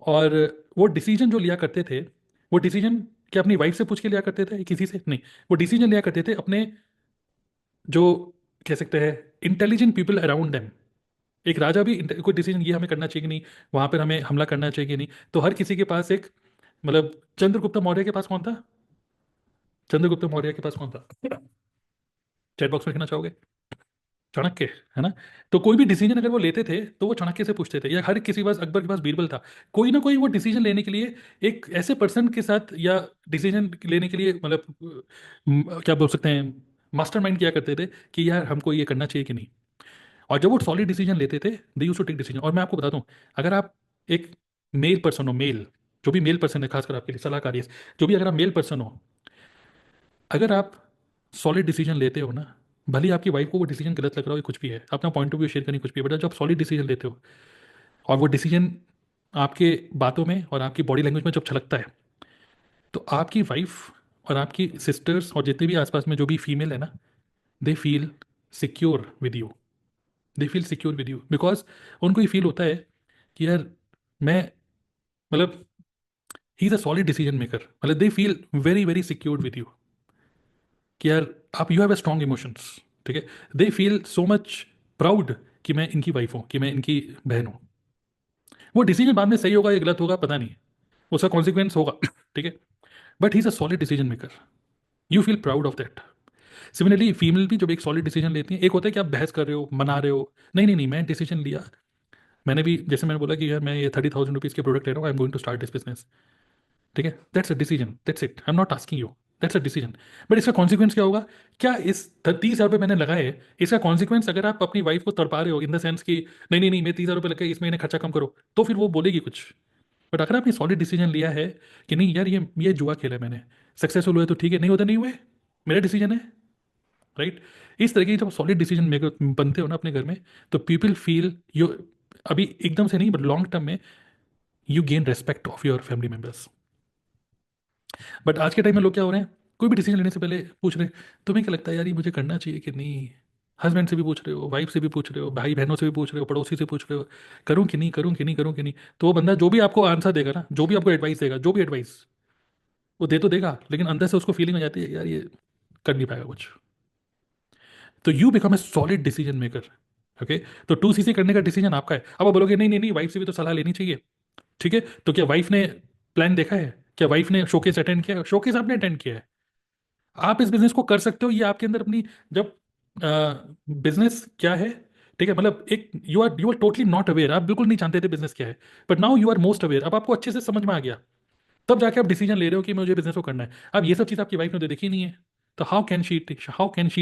[SPEAKER 1] और वो डिसीजन जो लिया करते थे, वो डिसीजन क्या अपनी वाइफ से पूछ के लिया करते थे, किसी से नहीं, वो डिसीजन लिया करते थे अपने, जो कह सकते हैं, इंटेलिजेंट पीपल अराउंड देम, एक राजा भी कोई डिसीजन ये हमें करना चाहिए कि नहीं, वहां पर हमें हमला करना चाहिए कि नहीं, तो हर किसी के पास एक, मतलब चंद्रगुप्त मौर्य के पास कौन था? चंद्रगुप्त मौर्य के पास कौन था? चैट बॉक्स में लिखना चाहोगे? चाणक्य, है ना? तो कोई भी डिसीजन अगर वो लेते थे तो वो चाणक्य से पूछते थे, या हर किसी के पास, अकबर के पास बीरबल था। कोई ना कोई वो डिसीजन लेने के लिए एक ऐसे पर्सन के साथ, या डिसीजन लेने के लिए, मतलब क्या बोल सकते हैं, मास्टरमाइंड किया करते थे कि यार हमको ये करना चाहिए कि नहीं। और जब वो सॉलिड डिसीजन लेते थे, they used to take decision. और मैं आपको बताता हूँ, अगर आप एक मेल पर्सन हो, मेल, जो भी मेल पर्सन है, खासकर आपके लिए सलाहकार ये, जो भी, अगर आप मेल पर्सन हो, अगर आप सॉलिड डिसीजन लेते हो ना, भले ही आपकी वाइफ को वो डिसीजन गलत लग रहा हो, या कुछ भी है, अपना पॉइंट ऑफ व्यू शेयर करनी कुछ भी है, बट जब आप सॉलिड डिसीजन लेते हो और वो डिसीजन आपके बातों में और आपकी बॉडी लैंग्वेज में जब छलकता है, तो आपकी वाइफ और आपकी सिस्टर्स और जितने भी आसपास में जो भी फीमेल है ना, they feel secure with you. They feel secure with you because उनको ये फील होता है कि यार मैं, मतलब he is a solid decision maker, मतलब they feel very very secure with you कि यार आप, you have a strong emotions, ठीक है। They feel so much proud कि मैं इनकी वाइफ हूँ, कि मैं इनकी बहन हूँ। वो डिसीजन बाद में सही होगा या गलत होगा पता नहीं, उसका कॉन्सिक्वेंस होगा ठीक है, but he is a solid decision maker, you feel proud of that. Similarly female भी जब एक सॉलिड डिसीजन लेती है, एक होता है कि आप बहस कर रहे हो, मना रहे हो, नहीं नहीं नहीं मैं डिसीजन लिया, मैंने भी, जैसे मैंने बोला कि यार मैं ये 30,000 रुपीज़ के प्रोडक्ट ले रहा हूँ, I am going to start this business, ठीक है, that's a decision, that's it, I am not asking you, that's a decision. But इसका कॉन्सिक्वेंस क्या होगा? क्या इस 30,000 रुपये मैंने लगाए, इसका कॉन्सिक्वेंस अगर आप अपनी वाइफ को तड़पा रहे हो इन द सेंस कि नहीं नहीं नहीं मैं 30,000 रुपये लगे, इसमें इन्हें खर्चा कम करो, तो फिर वो बोलेगी कुछ। बट अगर आपने सॉलिड डिसीजन लिया है कि नहीं यार ये जुआ खेला है मैंने, सक्सेसफुल हुए तो ठीक है, नहीं होता नहीं हुए, मेरा डिसीजन है, राइट। इस तरह की जब सॉलिड डिसीजन मेकर बनते हो ना अपने घर में, तो पीपल फील यू, अभी एकदम से नहीं बट लॉन्ग टर्म में, you gain respect of your family members. But आज के टाइम में लोग क्या हो रहे हैं, कोई भी डिसीजन लेने से पहले पूछ रहे हैं, तुम्हें क्या लगता है यार ये मुझे करना चाहिए कि नहीं? हस्बैंड से भी पूछ रहे हो, वाइफ से भी पूछ रहे हो, भाई बहनों से भी पूछ रहे हो, पड़ोसी से पूछ रहे हो, करूँ कि नहीं, करूँ कि नहीं, करूँ कि नहीं। तो वो बंदा जो भी आपको आंसर देगा ना, जो भी आपको एडवाइस देगा, जो भी एडवाइस वो दे तो देगा, लेकिन अंदर से उसको फीलिंग हो जाती है यार ये कर नहीं पाएगा कुछ। तो you become a solid decision maker, okay. तो 2CC करने का डिसीजन आपका है। अब आप बोलोगे नहीं नहीं नहीं, वाइफ से भी तो सलाह लेनी चाहिए, ठीक है। तो क्या वाइफ ने प्लान देखा है? क्या वाइफ ने शोकेस अटेंड किया? शोकेस आपने अटेंड किया है। आप इस बिजनेस को कर सकते हो, ये आपके अंदर अपनी, जब बिजनेस क्या है, ठीक है, मतलब एक, you are totally not aware, आप बिल्कुल नहीं जानते थे बिजनेस क्या है, but now you are most aware, अब आपको अच्छे से समझ में आ गया, तब जाके आप डिसीजन ले रहे हो कि मुझे बिजनेस को करना है। अब ये सब चीज़ आपकी वाइफ ने तो देखी नहीं है, तो how can she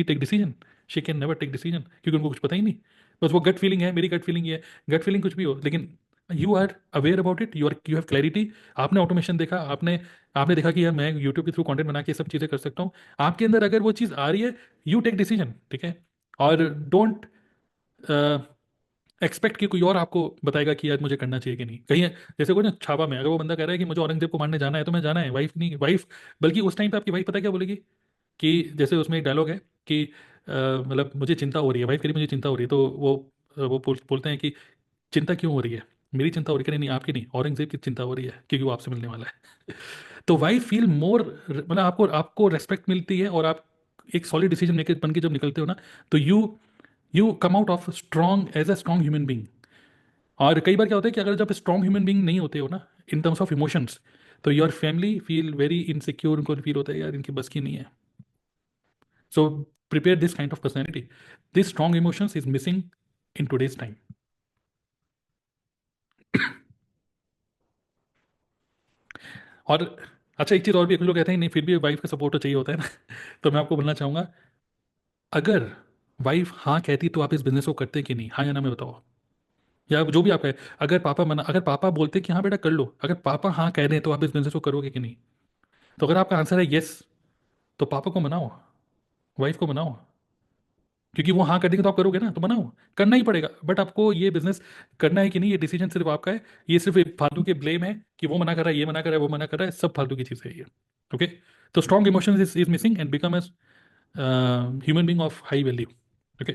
[SPEAKER 1] take decision? She can never take decision, क्योंकि उनको कुछ पता ही नहीं। बस वो गट फीलिंग है, मेरी गट फीलिंग ये है, गट फीलिंग कुछ भी हो, लेकिन you are aware about it, you have clarity. आपने ऑटोमेशन देखा, आपने आपने देखा कि यार मैं यूट्यूब के थ्रू कंटेंट बना के ये सब चीज़ें कर सकता हूँ। आपके अंदर अगर वो चीज़ आ रही है, यू टेक डिसीजन, ठीक है। और डोंट एक्सपेक्ट कि कोई और आपको बताएगा कि यार मुझे करना चाहिए कि नहीं। कहीं जैसे कोई ना छापा में अगर वो बंदा कह रहा है कि मुझे औरंगजेब को मारने जाना है, तो मैं जाना है, वाइफ नहीं, वाइफ, बल्कि उस टाइम पे आपकी वाइफ पता है क्या बोलेगी? कि जैसे उसमें एक डायलॉग है कि मतलब मुझे चिंता हो रही है, वाइफ कह रही मुझे चिंता हो रही है, तो वो बोलते हैं कि चिंता क्यों हो रही है? मेरी चिंता हो रही है? नहीं नहीं, आपकी नहीं, औरंगजेब की चिंता हो रही है, क्योंकि वो आपसे मिलने वाला है। तो वाइफ फील मोर, मतलब आपको आपको रेस्पेक्ट मिलती है, और आप एक सॉलिड डिसीजन मेकर बन के जब निकलते हो ना, तो you come out of strong as a strong human being. और कई बार क्या होता है कि अगर जब स्ट्रॉन्ग ह्यूमन बींग नहीं होते हो ना, इन टर्म्स ऑफ इमोशंस, तो your family feel very insecure, उनको फील होता है यार इनकी बस की नहीं है। So prepare this kind of personality, this strong emotions is missing in today's time. और अच्छा, एक चीज़ और भी, कुछ लोग कहते हैं नहीं फिर भी वाइफ का सपोर्ट तो चाहिए होता है ना तो मैं आपको बोलना चाहूँगा, अगर वाइफ हाँ कहती तो आप इस बिजनेस को करते कि नहीं? हाँ या ना में बताओ, या जो भी आप कहे। अगर पापा बोलते कि हाँ बेटा कर लो, अगर पापा हाँ कह रहे हैं, तो आप इस बिजनेस को करोगे कि नहीं? तो अगर आपका आंसर है यस, तो पापा को मनाओ, वाइफ को मनाओ, क्योंकि वो हाँ कर देंगे तो आप करोगे ना, तो मनाओ। करना ही पड़ेगा, बट आपको ये बिजनेस करना है कि नहीं, ये डिसीजन सिर्फ आपका है। ये सिर्फ एक फालतू के ब्लेम है कि वो मना कर रहा है, ये मना कर रहा है, वो मना कर रहा है, सब फालतू की चीज़ है ये, ओके। तो strong emotions is missing and become as human being of high value, okay.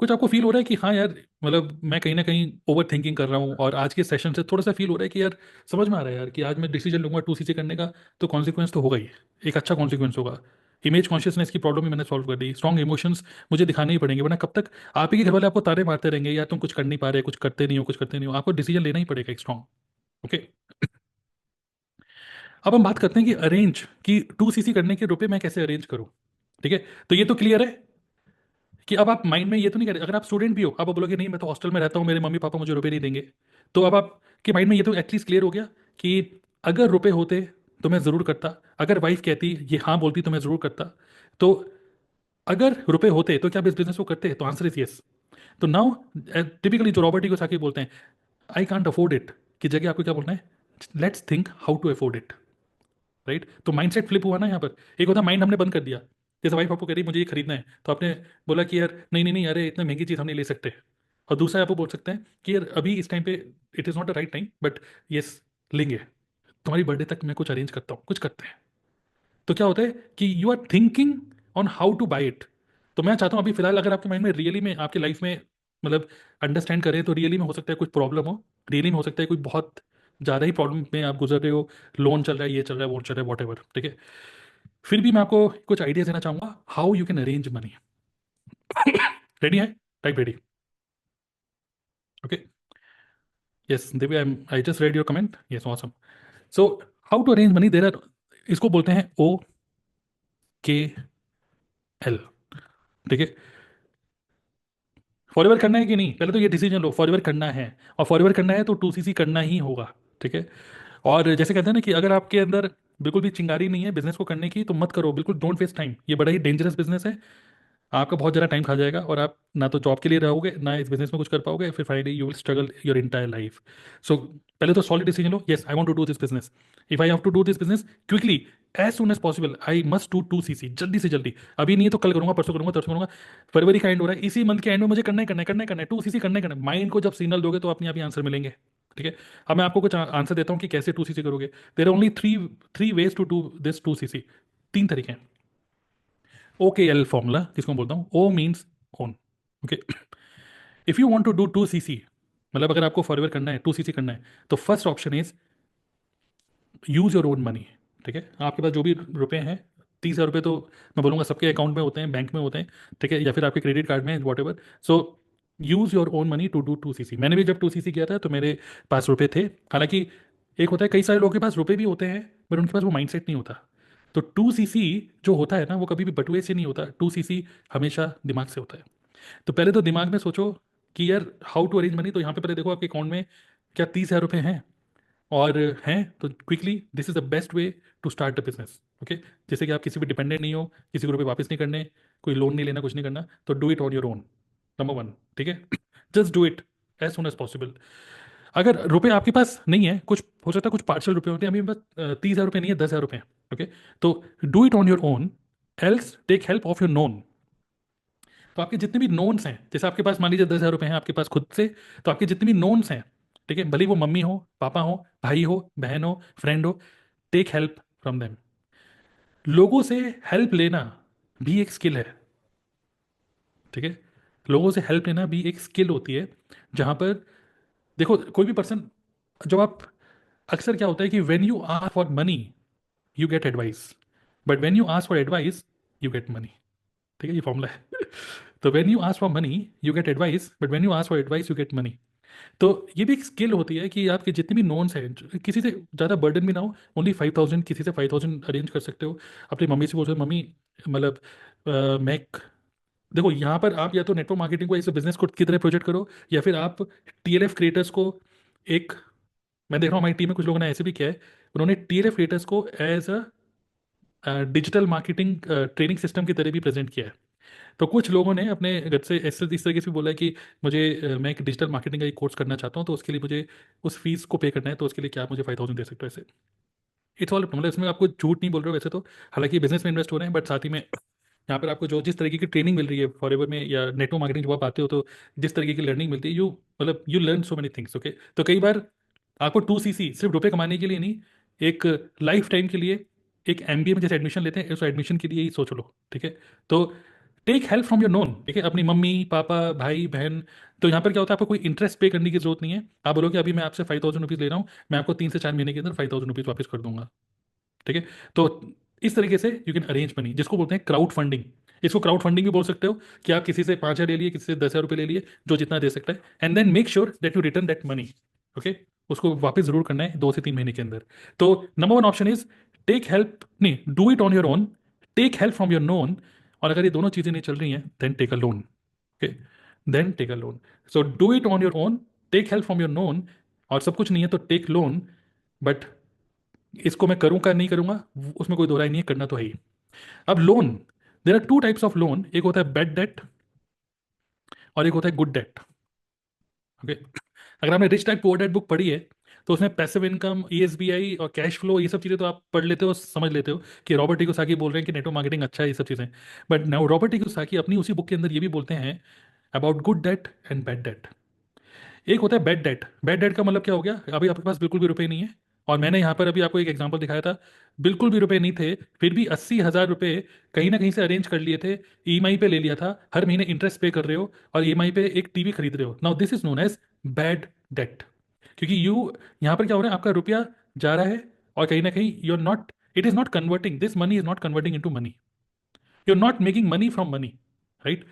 [SPEAKER 1] कुछ आपको फील हो रहा है कि हाँ यार, मतलब मैं कहीं ना कहीं ओवर थिंकिंग कर रहा हूँ, और आज के सेशन से थोड़ा सा फील हो रहा है कि यार समझ में आ रहा है यार कि आज मैं डिसीजन लूंगा 2CC करने का, तो कॉन्सिक्वेंस तो होगा ही, एक अच्छा कॉन्सिक्वेंस होगा। इमेज कॉन्शियसनेस की प्रॉब्लम भी मैंने सॉल्व कर दी, स्ट्रॉन्ग इमोशंस मुझे दिखाने ही पड़ेंगे, वरना कब तक आप ही के घर वाले आपको ताने मारते रहेंगे, या तुम कुछ कर नहीं पा रहे, कुछ करते नहीं हो, कुछ करते नहीं हो, आपको डिसीजन लेना ही पड़ेगा एक स्ट्रॉन्ग। ओके। अब हम बात करते हैं कि अरेंज, कि 2 सीसी करने के रुपए मैं कैसे अरेंज करूं। ठीक है, तो ये तो क्लियर है कि अब आप माइंड में ये तो नहीं करें, अगर आप स्टूडेंट भी हो, आप बोलोगे नहीं मैं तो हॉस्टल में रहता हूँ, मेरे मम्मी पापा मुझे रुपए नहीं देंगे, तो अब आपके माइंड में ये तो एटलीस्ट क्लियर हो गया कि अगर रुपए होते तो मैं ज़रूर करता, अगर वाइफ कहती ये हाँ बोलती तो मैं ज़रूर करता। तो अगर रुपए होते तो क्या आप इस बिजनेस को करते, तो आंसर इज यस। तो नाउ टिपिकली जो रॉबर्ट को साकी बोलते हैं आई कांट अफोर्ड इट की जगह आपको क्या बोलना है, let's think how to afford it. Right, तो माइंडसेट फ्लिप हुआ ना यहाँ पर। एक होता माइंड हमने बंद कर दिया, जैसे वाइफ आपको कह रही मुझे ये खरीदना है, तो आपने बोला कि यार नहीं नहीं नहीं, अरे इतनी महंगी चीज़ हम नहीं ले सकते। और दूसरा आपको बोल सकते हैं कि यार अभी इस टाइम पे it is not the right time, but yes लेंगे, तुम्हारी बर्थडे तक मैं कुछ अरेंज करता हूँ, कुछ करते हैं। तो क्या होता है कि you are thinking on how to buy it. तो मैं चाहता हूँ अभी फिलहाल अगर आपके माइंड में रियली में आपकी लाइफ में मतलब अंडरस्टैंड करें, तो रियली में हो सकता है कुछ प्रॉब्लम हो, रियली में हो सकता है कोई बहुत ज़्यादा ही प्रॉब्लम में आप गुजर रहे हो, लोन चल रहा है, ये चल रहा है, वो चल रहा है, वॉट एवर। ठीक है, फिर भी मैं आपको कुछ आइडिया देना चाहूंगा how you can arrange money. Ready है, type ready. Okay, yes Divya, I just read your comment, yes awesome. So how to arrange money, there are, इसको बोलते हैं OKL। ठीक है, फॉरएवर करना है कि नहीं, पहले तो ये डिसीजन लो, फॉरएवर करना है, और फॉरएवर करना है तो 2 सीसी करना ही होगा। ठीक है, और जैसे कहते हैं ना कि अगर आपके अंदर बिल्कुल भी चिंगारी नहीं है बिजनेस को करने की, तो मत करो, बिल्कुल डोंट वेस्ट टाइम, ये बड़ा ही डेंजरस बिजनेस है, आपका बहुत ज़्यादा टाइम खा जाएगा, और आप ना तो जॉब के लिए रहोगे, ना इस बिजनेस में कुछ कर पाओगे, फिर finally you will struggle your entire life. So पहले तो सॉलिड डिसीजन लो, yes I want to do this business, if I have to do this business quickly as soon as possible, I must do 2 CC, जल्दी से जल्दी, अभी नहीं तो कल करूंगा, परसों करूंगा, तरसों करूंगा, फरवरी का एंड हो रहा है, इसी मंथ के एंड में मुझे करना ही करना है, करना ही करना है, 2 सीसी करना ही करना है। माइंड को जब सिग्नल दोगे तो अपने आप ही आंसर मिलेंगे। ठीक है, अब मैं आपको कुछ आंसर देता हूँ कि कैसे 2 सीसी करोगे। There are only three three ways to do this 2 CC, 3 तरीके हैं। OKL फॉर्मूला किसको बोलता हूँ, O means own. Okay, if you want to do 2 CC, मतलब अगर आपको फॉरएवर करना है, 2 सीसी करना है, तो first option is use your own money. ठीक है, आपके पास जो भी रुपए हैं, 30,000 रुपये तो मैं बोलूँगा सबके अकाउंट में होते हैं, बैंक में होते हैं। ठीक है, या फिर आपके क्रेडिट कार्ड में, whatever. So use your own money to do 2 CC. मैंने भी जब 2 सीसी किया था तो मेरे पास रुपए थे, हालांकि एक होता है कई सारे लोगों के पास रुपए भी होते हैं, पर उनके पास वो माइंडसेट नहीं होता। तो 2 सीसी जो होता है ना, वो कभी भी बटुए से नहीं होता, 2 सीसी हमेशा दिमाग से होता है। तो पहले तो दिमाग में सोचो कि यार हाउ टू अरेंज मनी, तो यहाँ पे पहले देखो आपके अकाउंट में क्या 30,000 रुपये हैं, और हैं तो quickly this is the best way to start the business. Okay, जैसे कि आप किसी भी डिपेंडेंट नहीं हो, किसी को रुपये वापस नहीं करने, कोई लोन नहीं लेना, कुछ नहीं करना, तो do it on your own, number one. ठीक है, just do it as soon as possible. अगर रुपए आपके पास नहीं है, कुछ हो सकता है कुछ पार्शियल रुपए होते हैं, अभी बस 30,000 रुपये नहीं है, 10,000 रुपये हैं। ओके, तो do it on your own, else take help of your known. तो आपके जितने भी नोन्स हैं, जैसे आपके पास मान लीजिए 10,000 रुपये हैं आपके पास खुद से, तो आपके जितने भी नोन्स हैं, ठीक है, भले ही वो मम्मी हो, पापा हो, भाई हो, बहन हो, फ्रेंड हो, टेक हेल्प फ्रॉम देम। लोगों से हेल्प लेना भी एक स्किल है। ठीक है, लोगों से हेल्प लेना भी एक स्किल होती है, जहां पर देखो कोई भी पर्सन, जब आप, अक्सर क्या होता है कि when you ask for money you get advice, but when you ask for advice you get money. ठीक है, ये फॉर्मूला है। तो when you ask for money you get advice, but when you ask for advice you get money. तो ये भी एक skill होती है कि आपके जितने भी नोन्स हैं, किसी से ज़्यादा बर्डन भी ना हो, ओनली 5,000, किसी से 5,000 अरेंज कर सकते हो। अपनी मम्मी से बोल सकते हो, मम्मी मतलब मैं देखो यहाँ पर आप या तो नेटवर्क मार्केटिंग को इस बिजनेस को की तरह प्रोजेक्ट करो, या फिर आप TLF क्रिएटर्स को एक, मैं देख रहा हूँ हमारी टीम में कुछ लोगों ने ऐसे भी किया है, उन्होंने TLF क्रिएटर्स को as a digital marketing training system की तरह भी प्रेजेंट किया है। तो कुछ लोगों ने अपने घर से ऐसे इस तरीके से भी बोला है कि मुझे मैं एक डिजिटल मार्केटिंग का एक कोर्स करना चाहता हूँ, तो उसके लिए मुझे उस फीस को पे करना है, तो उसके लिए क्या आप मुझे 5,000 दे सकते हो ऐसे। इट्स ऑल मतलब इसमें आपको झूठ नहीं बोल रहे हो वैसे तो, हालांकि बिजनेस में इन्वेस्ट हो रहे हैं, बट साथ ही में यहाँ पर आपको जो जिस तरीके की ट्रेनिंग मिल रही है फॉरएवर में या नेटवर्क मार्केटिंग, जब आप आते हो तो जिस तरीके की लर्निंग मिलती है, यू मतलब you learn so many things. Okay, तो कई बार आपको 2 सीसी सिर्फ रुपए कमाने के लिए नहीं, एक लाइफ टाइम के लिए, एक MBA में जैसे एडमिशन लेते हैं, उस एडमिशन के लिए ही सोच लो। ठीक है, तो take help from your known. ठीक है, अपनी मम्मी पापा भाई बहन। तो यहाँ पर क्या होता है, आपको कोई इंटरेस्ट पे करने की जरूरत नहीं है, आप बोलो कि अभी मैं आपसे 5,000 रुपीज़ ले रहा हूँ, मैं आपको 3 से 4 महीने के अंदर 5,000 रुपीज़ वापस कर दूंगा। ठीक है, तो इस तरीके से यू कैन अरेंज मनी, जिसको बोलते हैं क्राउड फंडिंग। इसको क्राउड फंडिंग भी बोल सकते हो कि आप किसी से 5,000 ले लिए, किसी से 10,000 रुपये ले लिए, जो जितना दे सकता है, and then make sure that you return that money. Okay, उसको वापस जरूर करना है 2 से 3 महीने के अंदर। तो number one option is take help, नहीं, do it on your own, take help from your known, और अगर ये दोनों चीजें नहीं चल रही हैं then take a loan. Okay, then take a loan. So do it on your own, take help from your known, और सब कुछ नहीं है तो टेक लोन। बट इसको मैं करूँ का नहीं करूँगा उसमें कोई दो राय नहीं है, करना तो है ही। अब loan, there are two types of loan, एक होता है बैड डेट और एक होता है गुड डेट। ओके, अगर आपने rich dad poor dad book पढ़ी है तो उसमें पैसिव इनकम, ईएसबीआई और कैश फ्लो, ये सब चीज़ें तो आप पढ़ लेते हो, समझ लेते हो कि रॉबर्ट टी कियोसाकी बोल रहे हैं कि नेटवर्क मार्केटिंग अच्छा है, ये सब चीज़ें। But now Robert T Kiyosaki अपनी उसी बुक के अंदर ये भी बोलते हैं about good debt and bad debt. एक होता है बैड डेट। बैड डेट का मतलब क्या हो गया, अभी आपके पास बिल्कुल भी रुपए नहीं है, और मैंने यहाँ पर अभी आपको एक एग्जांपल दिखाया था, बिल्कुल भी रुपए नहीं थे, फिर भी 80,000 रुपये कहीं ना कहीं से अरेंज कर लिए थे, ईएमआई पे ले लिया था, हर महीने इंटरेस्ट पे कर रहे हो, और ईएमआई पे एक टीवी खरीद रहे हो। Now this is known as bad debt. क्योंकि यू, यहाँ पर क्या हो रहा है, आपका रुपया जा रहा है, और कहीं ना कहीं you are not, it is not converting, this money is not converting into money, you are not making money from money, right.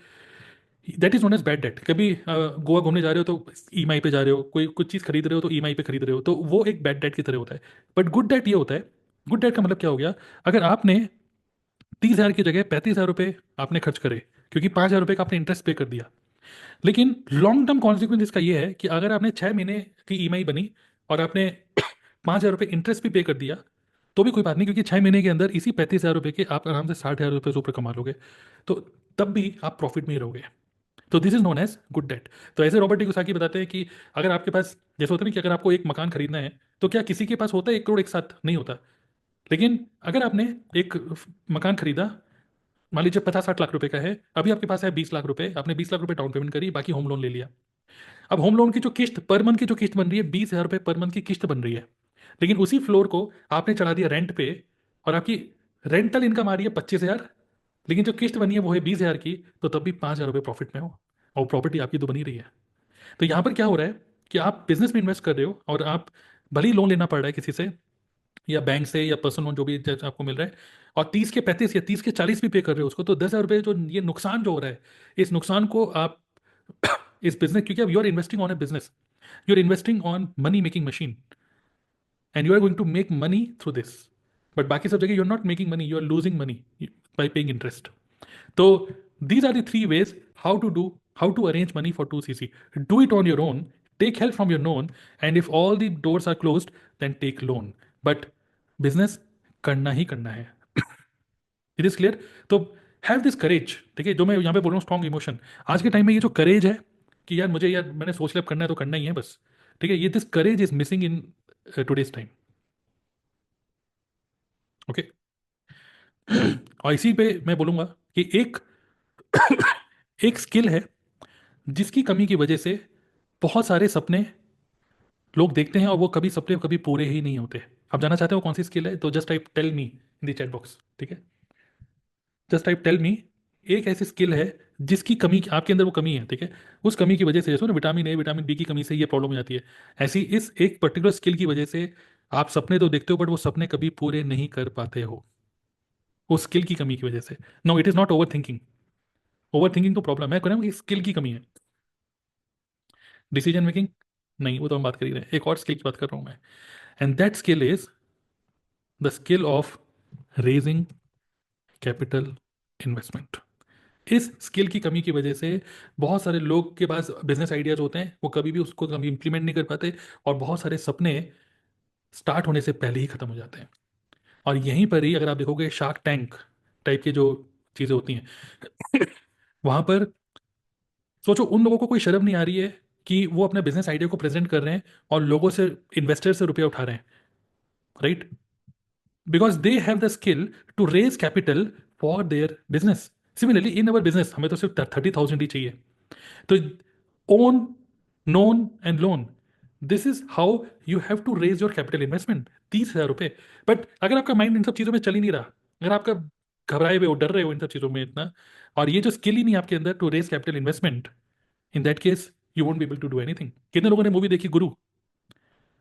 [SPEAKER 1] That is known as bad debt. कभी गोवा घूमने जा रहे हो तो ईएमआई पे जा रहे हो, कोई कुछ चीज़ खरीद रहे हो तो ईएमआई पे खरीद रहे हो, तो वो एक बैड डेट की तरह होता है। बट गुड डेट ये होता है, गुड डेट का मतलब क्या हो गया, अगर आपने 30,000 की जगह 35,000 रुपये आपने खर्च करे, क्योंकि 5,000 रुपये का आपने इंटरेस्ट पे कर दिया, लेकिन लॉन्ग टर्म कॉन्सिक्वेंस इसका ये है कि अगर आपने 6 महीने की ईएमआई बनी और आपने 5,000 रुपये इंटरेस्ट भी पे कर दिया, तो भी कोई बात नहीं, क्योंकि 6 महीने के अंदर इसी 35,000 रुपये के आप आराम से 60,000 रुपये से ऊपर कमा लोगे, तो तब भी आप प्रॉफिट में ही रहोगे। तो this is known as good debt. तो ऐसे रॉबर्ट टी कियोसाकी बताते हैं कि अगर आपके पास, जैसे होता है ना कि अगर आपको एक मकान खरीदना है, तो क्या किसी के पास होता है 1 करोड़ एक साथ, नहीं होता। लेकिन अगर आपने एक मकान खरीदा, मान लीजिए 50-60 लाख रुपए का है, अभी आपके पास है 20 लाख रुपए, आपने 20 लाख रुपए डाउन पेमेंट करी, बाकी होम लोन ले लिया। अब होम लोन की जो किस्त पर मंथ की जो किस्त बन रही है, 20,000 रुपये पर मंथ की किस्त बन रही है, लेकिन उसी फ्लोर को आपने चढ़ा दिया रेंट पे, और आपकी रेंटल इनकम आ रही है 25,000, लेकिन जो किस्त बनी है वो है 20,000 की, तो तब भी 5,000 रुपये प्रॉफिट में हो, और प्रॉपर्टी आपकी तो बनी रही है। तो यहाँ पर क्या हो रहा है कि आप बिजनेस में इन्वेस्ट कर रहे हो, और आप भले ही लोन लेना पड़ रहा है किसी से, या बैंक से, या पर्सनल लोन जो भी जैसे आपको मिल रहा है, और 30 के 35 या 30 के 40 भी पे कर रहे हो उसको, तो 10,000 रुपये जो ये नुकसान जो हो रहा है, इस नुकसान को आप इस बिजनेस, क्योंकि अब you are investing on a business, you are investing on money making machine, and you are going to make money through this. But बाकी सब जगह you are not making money, you are losing money by paying interest. तो these are the three ways how to arrange money for 2cc. Do it on your own, take help from your known, and if all the doors are closed, then take loan. But business करना ही करना है। It is clear. तो have this करेज, ठीक है, जो मैं यहाँ पे बोल रहा हूँ स्ट्रॉन्ग इमोशन, आज के टाइम में ये जो करेज है कि यार मुझे, यार मैंने सोच लिया अब करना है तो करना ही है बस, ठीक है, ये this courage is missing in today's time. Okay, और इसी पे मैं बोलूंगा कि एक स्किल है जिसकी कमी की वजह से बहुत सारे सपने लोग देखते हैं, और वो कभी सपने कभी पूरे ही नहीं होते। आप जानना चाहते हो कौन सी स्किल है, तो just type tell me in the chat box, ठीक है, जस्ट टाइप टेल मी। एक ऐसी स्किल है जिसकी कमी, आपके अंदर वो कमी है, ठीक है, उस कमी की वजह से, जैसे ना विटामिन ए विटामिन बी की कमी से ये प्रॉब्लम हो जाती है, ऐसी इस एक पर्टिकुलर स्किल की वजह से आप सपने तो देखते हो बट वो सपने कभी पूरे नहीं कर पाते हो, उस स्किल की कमी की वजह से। No, it is not over thinking, over thinking तो प्रॉब्लम है, कहना स्किल की कमी है। डिसीजन मेकिंग, नहीं, वो तो हम बात कर ही रहे हैं, एक और स्किल की बात कर रहा हूँ मैं, and that skill is the skill of raising capital investment. इस स्किल की कमी की वजह से बहुत सारे लोग के पास बिजनेस आइडियाज होते हैं, वो कभी भी उसको कभी इंप्लीमेंट नहीं कर पाते, और बहुत सारे सपने स्टार्ट होने से पहले ही खत्म हो जाते हैं। और यहीं पर ही अगर आप देखोगे शार्क टैंक टाइप की जो चीज़ें होती हैं, वहां पर सोचो उन लोगों को कोई शर्म नहीं आ रही है कि वो अपने बिजनेस आइडिया को प्रेजेंट कर रहे हैं और लोगों से, इन्वेस्टर से रुपया उठा रहे हैं, right, because they have the skill to raise capital for their business. Similarly in our business हमें तो सिर्फ 30,000 ही चाहिए, तो own, known and loan, this is how you have to raise your capital investment, 30,000 रुपये। बट अगर आपका mind in सब चीज़ों में चल ही नहीं रहा, अगर आपका घबराए हुए हो, डर रहे हो इन सब चीज़ों में इतना, और ये जो स्किल ही नहीं है आपके अंदर to raise capital investment, in that case you won't be able to do anything. कितने लोगों ने मूवी देखी गुरु,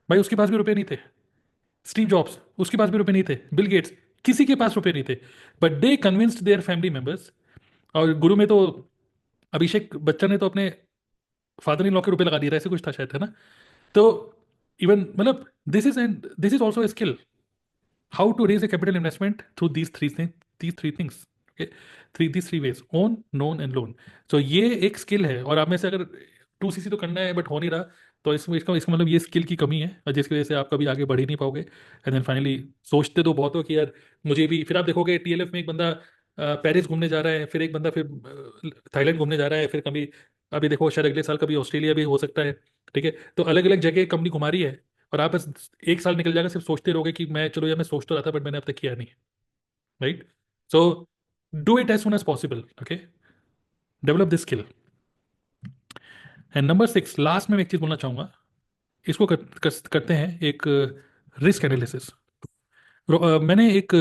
[SPEAKER 1] भाई उसके पास भी रुपए नहीं थे, स्टीव जॉब्स उसके पास भी रुपए नहीं थे, बिल गेट्स किसी के पास रुपए नहीं थे, but they convinced their family members. और गुरु में तो अभिषेक बच्चन ने तो अपने फादर इन लॉ के रुपए लगा दिए था, ऐसे कुछ था शायद, है ना? तो इवन मतलब this is also skill, how to raise a capital investment through these three things, okay? These three ways: own, known and loan. So ये एक स्किल है, और आप में से अगर 2cc तो करना है बट हो नहीं रहा, तो इसमें इसका इसका मतलब ये स्किल की कमी है, और जिसकी वजह से आप कभी आगे बढ़ ही नहीं पाओगे। एंड देन फाइनली सोचते तो बहुत हो कि यार मुझे भी, फिर आप देखोगे टीएलएफ में एक बंदा पेरिस घूमने जा रहा है, फिर एक बंदा फिर थाईलैंड घूमने जा रहा है, फिर कभी अभी देखो शायद अगले साल कभी ऑस्ट्रेलिया भी हो सकता है। ठीक है, तो अलग अलग जगह कंपनी घुमा रही है, और आप बस एक साल निकल जाएगा सिर्फ सोचते रहोगे कि मैं, चलो यार मैं सोच तो रहा था बट मैंने अब तक किया नहीं। Right? So do it as soon as possible, okay? Develop this skill. And number 6, last में मैं एक चीज बोलना चाहूंगा, करते हैं एक रिस्क एनालिसिस। मैंने एक